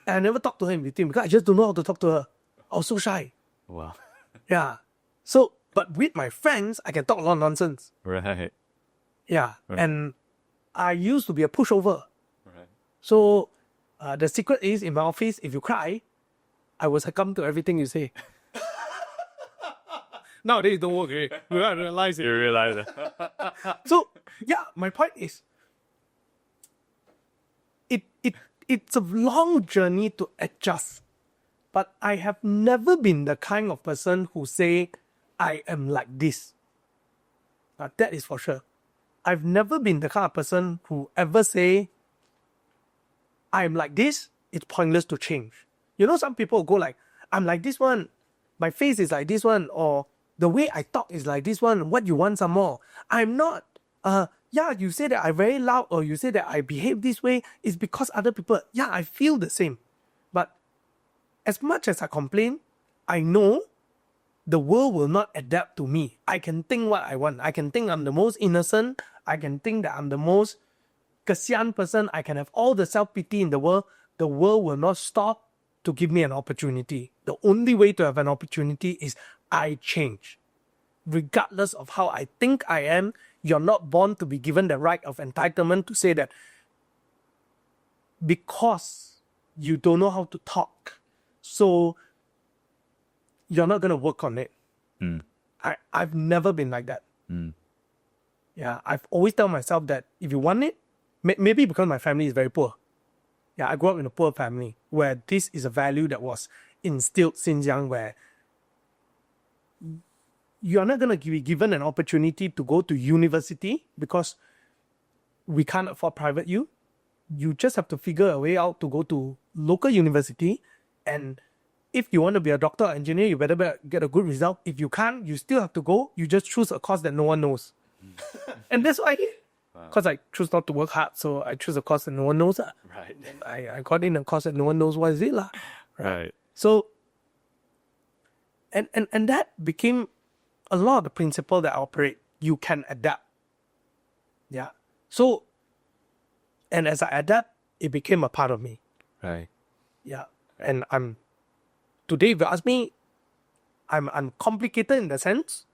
And I never talked to her in between because I just don't know how to talk to her. I was so shy. Wow. Yeah. So, but with my friends, I can talk a lot of nonsense. Right. Yeah. Right. And I used to be a pushover. Right. So, the secret is, in my office, if you cry, I will succumb to everything you say. Nowadays, it don't work. Eh? I realize it. You realize it. So, yeah, my point is, it's a long journey to adjust. But I have never been the kind of person who say, I am like this. That is for sure. I've never been the kind of person who ever say, I am like this, it's pointless to change. You know, some people go like, I'm like this one, my face is like this one, or the way I talk is like this one, what you want some more? I'm not. You say that I'm very loud, or you say that I behave this way, it's because other people, I feel the same. But as much as I complain, I know the world will not adapt to me. I can think what I want. I can think I'm the most innocent. I can think that I'm the most kasihan person. I can have all the self-pity in the world. the world will not stop to give me an opportunity. The only way to have an opportunity is I change. Regardless of how I think I am, you're not born to be given the right of entitlement to say that because you don't know how to talk, so you're not going to work on it. I've never been like that. Yeah, I've always told myself that if you want it, maybe because my family is very poor. Yeah, I grew up in a poor family where this is a value that was instilled since young, where you're not going to be given an opportunity to go to university because we can't afford private U. You just have to figure a way out to go to local university. And if you want to be a doctor or engineer, you better get a good result. If you can't, you still have to go. You just choose a course that no one knows. And that's why, because I choose not to work hard, so I choose a course that no one knows. Right. I got in a course that no one knows what is it. Right. So, and that became a lot of the principle that I operate. You can adapt. Yeah. So, and as I adapt, it became a part of me. Right. Yeah. And today, if you ask me, I'm complicated in the sense,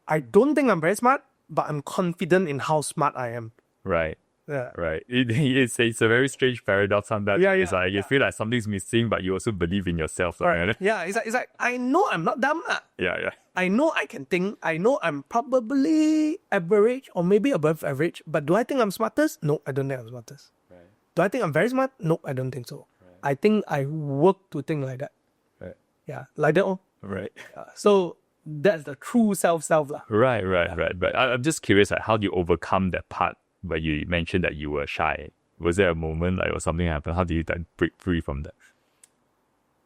I don't think I'm very smart, but I'm confident in how smart I am. Right. Yeah. Right. It's a very strange paradox sometimes. Yeah, It's like you feel like something's missing, but you also believe in yourself. Right. Yeah. It's like I know I'm not dumb. Yeah. I know I can think. I know I'm probably average or maybe above average. But do I think I'm smartest? No, I don't think I'm smartest. Right. Do I think I'm very smart? No, I don't think so. Right. I think I work to think like that. Right. Yeah, like that. Right. So that's the true self. Right. But I'm just curious, like, how do you overcome that part where you mentioned that you were shy? Was there a moment or something happened? How do you then break free from that?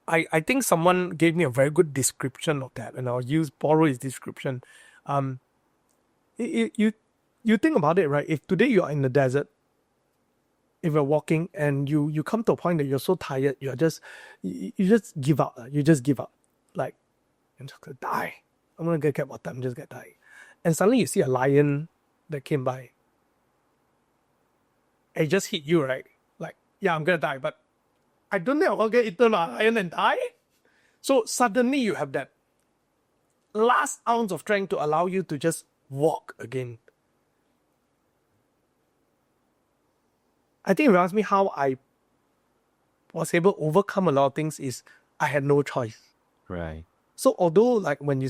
I think someone gave me a very good description of that, and I'll borrow his description. You think about it, right? If today you are in the desert, if you're walking and you come to a point that you're so tired, you just give up. You just give up. Like, I'm just gonna die. I'm gonna get water. I'm just gonna die. And suddenly you see a lion that came by. It just hit you, right? Like, yeah, I'm gonna die, but I don't think I'll get eaten by a lion and die. So suddenly you have that last ounce of strength to allow you to just walk again. I think if you ask me how I was able to overcome a lot of things is I had no choice. Right. So although like when you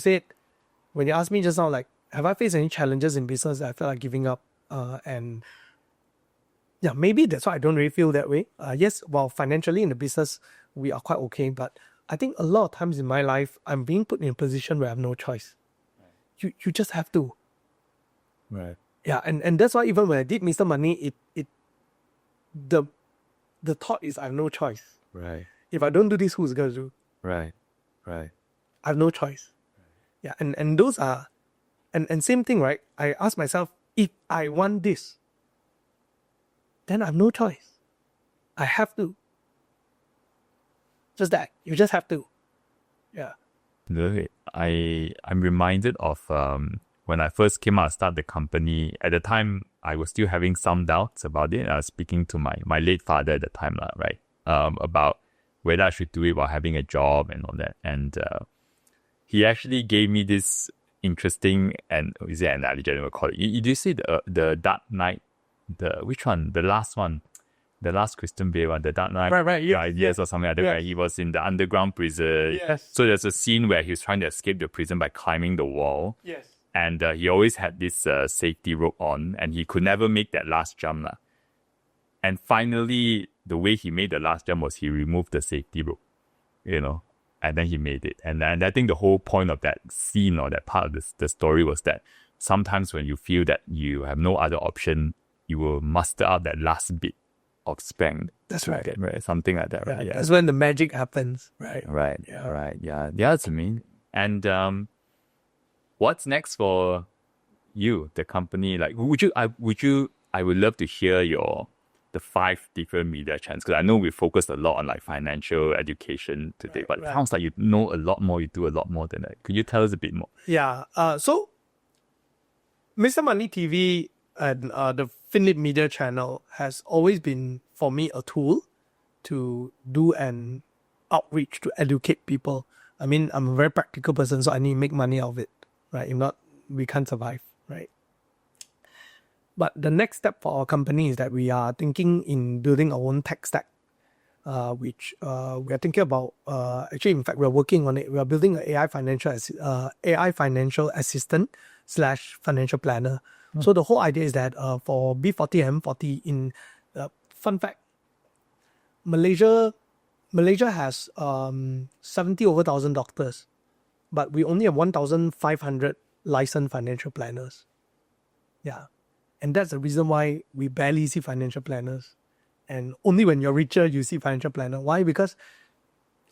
asked me just now, like, have I faced any challenges in business that I felt like giving up? And yeah, maybe that's why I don't really feel that way. Yes, while financially in the business, we are quite okay. But I think a lot of times in my life, I'm being put in a position where I have no choice. Right. You just have to. Right. Yeah, and that's why even when I did Mr. Money, the thought is I have no choice. Right. If I don't do this, who's going to do? Right. I have no choice. Right. Yeah, and those are, and same thing, right? I ask myself, if I want this, then I have no choice. I have to. Just that. You just have to. Yeah. I'm reminded of when I first came out to start the company. At the time, I was still having some doubts about it. I was speaking to my late father at the time, right? About whether I should do it while having a job and all that. And he actually gave me this interesting, and is it an analogy? I don't call it. You do see the Dark Knight? Which one? The last one. The last Christian Bale one, the Dark Knight. Right, yeah. Yes, or something like that. Yeah. Right? He was in the underground prison. Yes. So there's a scene where he was trying to escape the prison by climbing the wall. Yes. And he always had this safety rope on, and he could never make that last jump. And finally, the way he made the last jump was he removed the safety rope, and then he made it. And I think the whole point of that scene or that part of the story was that sometimes when you feel that you have no other option, you will muster out that last bit of strength. That's right. Right. Something like that, right? Yeah. That's when the magic happens, right? Right. Yeah. Right. Yeah. Yeah, that's amazing. And what's next for you, the company? Like, I would love to hear the 5 different media channels, because I know we focused a lot on like financial education today, but it sounds like you know a lot more, you do a lot more than that. Could you tell us a bit more? Yeah. So Mr. Money TV and the Finlit Media channel has always been for me a tool to do an outreach to educate people. I mean, I'm a very practical person, so I need to make money out of it, right? If not, we can't survive, right? But the next step for our company is that we are thinking in building our own tech stack, which we are thinking about. Actually, in fact, we're working on it. We are building an AI financial assistant / financial planner. So the whole idea is that for B40 and M40, in fun fact, Malaysia has 70 over 1,000 doctors, but we only have 1,500 licensed financial planners. Yeah. And that's the reason why we barely see financial planners. And only when you're richer, you see financial planner. Why? Because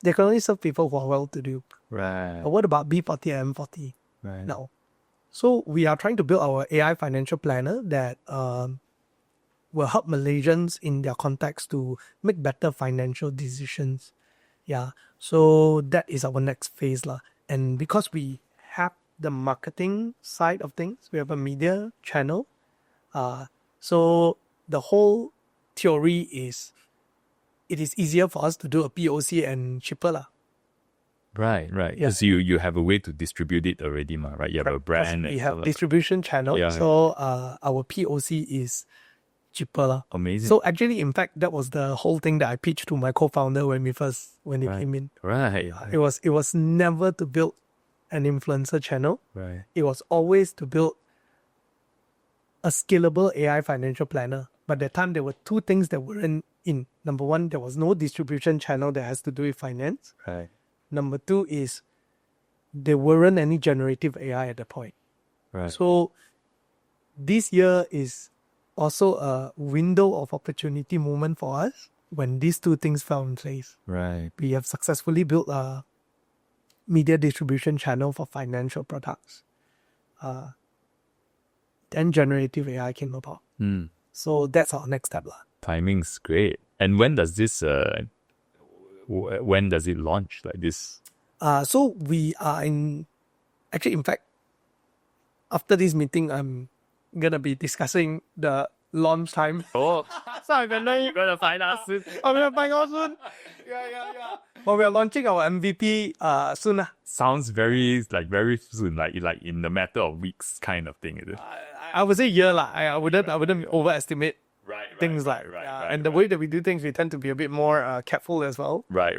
they can only serve people who are well-to-do. Right. But what about B40 and M40? Right. No. So we are trying to build our AI financial planner that will help Malaysians in their context to make better financial decisions. Yeah. So that is our next phase lah. And because we have the marketing side of things, we have a media channel. So the whole theory is it is easier for us to do a POC and cheaper lah. Right. Yeah. Because you have a way to distribute it already, right? You have a brand. We have distribution channel. Yeah. So our POC is cheaper lah. Amazing. So actually, in fact, that was the whole thing that I pitched to my co-founder when he Right. came in. Right. It was never to build an influencer channel. Right. It was always to build a scalable AI financial planner. But at that time, there were two things that weren't in. Number one, there was no distribution channel that has to do with finance. Right. Number two is there weren't any generative AI at the point. Right. So this year is also a window of opportunity moment for us when these two things fell in place. Right. We have successfully built a media distribution channel for financial products. Then generative AI came about. So that's our next step lah. Timing's great. And when does this when does it launch like this? So we are in fact, after this meeting, I'm gonna be discussing the launch time. Oh, So I'm gonna find out soon. I'm gonna find out soon. Yeah. But we are launching our MVP soon lah. Sounds very soon, like in the matter of weeks kind of thing, is it? I would say year lah. I wouldn't overestimate Right. things like and the way that we do things, we tend to be a bit more careful as well. Right.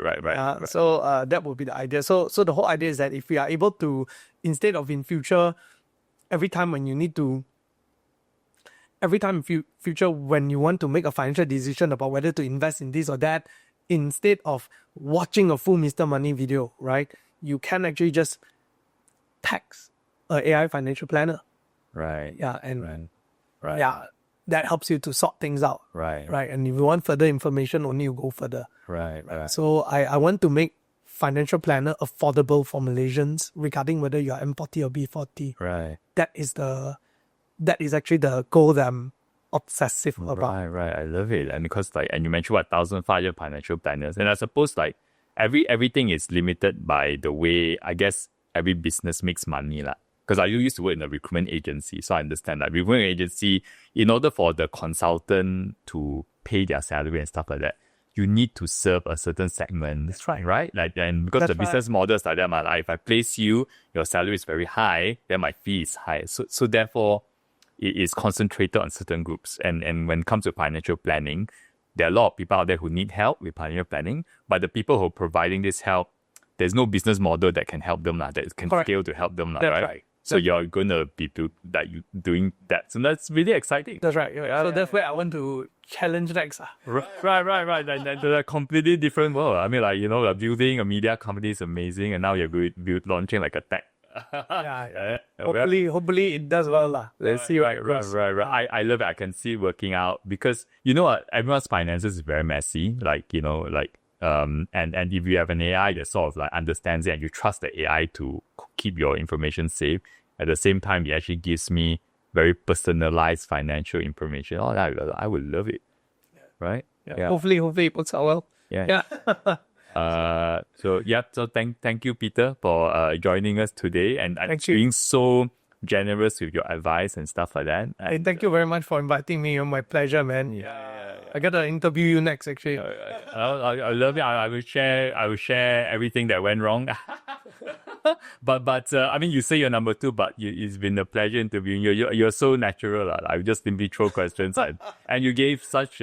So that would be the idea. So the whole idea is that if we are able to, instead of in future, every time when you want to make a financial decision about whether to invest in this or that, instead of watching a full Mr. Money video, right, you can actually just text an AI financial planner. Right. Yeah, and Right. yeah, that helps you to sort things out. Right. Right. And if you want further information, only you go further. Right. So I want to make financial planner affordable for Malaysians regarding whether you are M40 or B40. Right. That is actually the goal that I'm obsessive about. Right. I love it. And because and you mentioned 1,500 financial planners. And I suppose everything is limited by the way, I guess, every business makes money lah. Because I used to work in a recruitment agency, so I understand that recruitment agency, in order for the consultant to pay their salary and stuff like that, you need to serve a certain segment. That's right. Right? And because the business models like that, if I place you, your salary is very high, then my fee is high. So therefore, it is concentrated on certain groups. And when it comes to financial planning, there are a lot of people out there who need help with financial planning, but the people who are providing this help, there's no business model that can help them, that can scale to help them. That's right. So you're going to be doing that. So that's really exciting. That's right. So that's where I want to challenge next. Right. That's a completely different world. I mean, building a media company is amazing, and now you're launching like a tech. Hopefully it does well lah. Let's see. Right. I love it. I can see it working out because you know what? Everyone's finances is very messy. And if you have an AI that sort of understands it and you trust the AI to keep your information safe, at the same time, it actually gives me very personalized financial information. Oh, I would love it. Right? Yeah. Hopefully it works out well. Yeah. So thank you, Peter, for joining us today and being so generous with your advice and stuff like that. Thank you very much for inviting me. You're my pleasure, man. Yeah. I gotta interview you next, actually. I love it. I will share everything that went wrong. but I mean, you say you're number 2, but it's been a pleasure interviewing you. You're so natural. I just simply throw questions and you gave such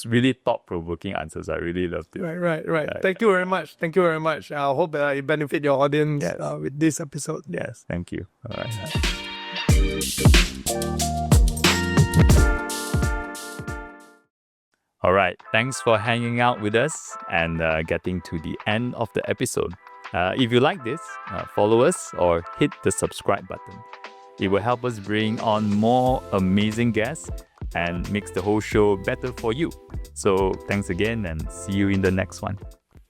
really thought-provoking answers. I really loved it. Right. Thank you very much. I hope it benefit your audience with this episode. Yes, thank you. All right. All right, thanks for hanging out with us and getting to the end of the episode. If you like this, follow us or hit the subscribe button. It will help us bring on more amazing guests and makes the whole show better for you. So thanks again and see you in the next one.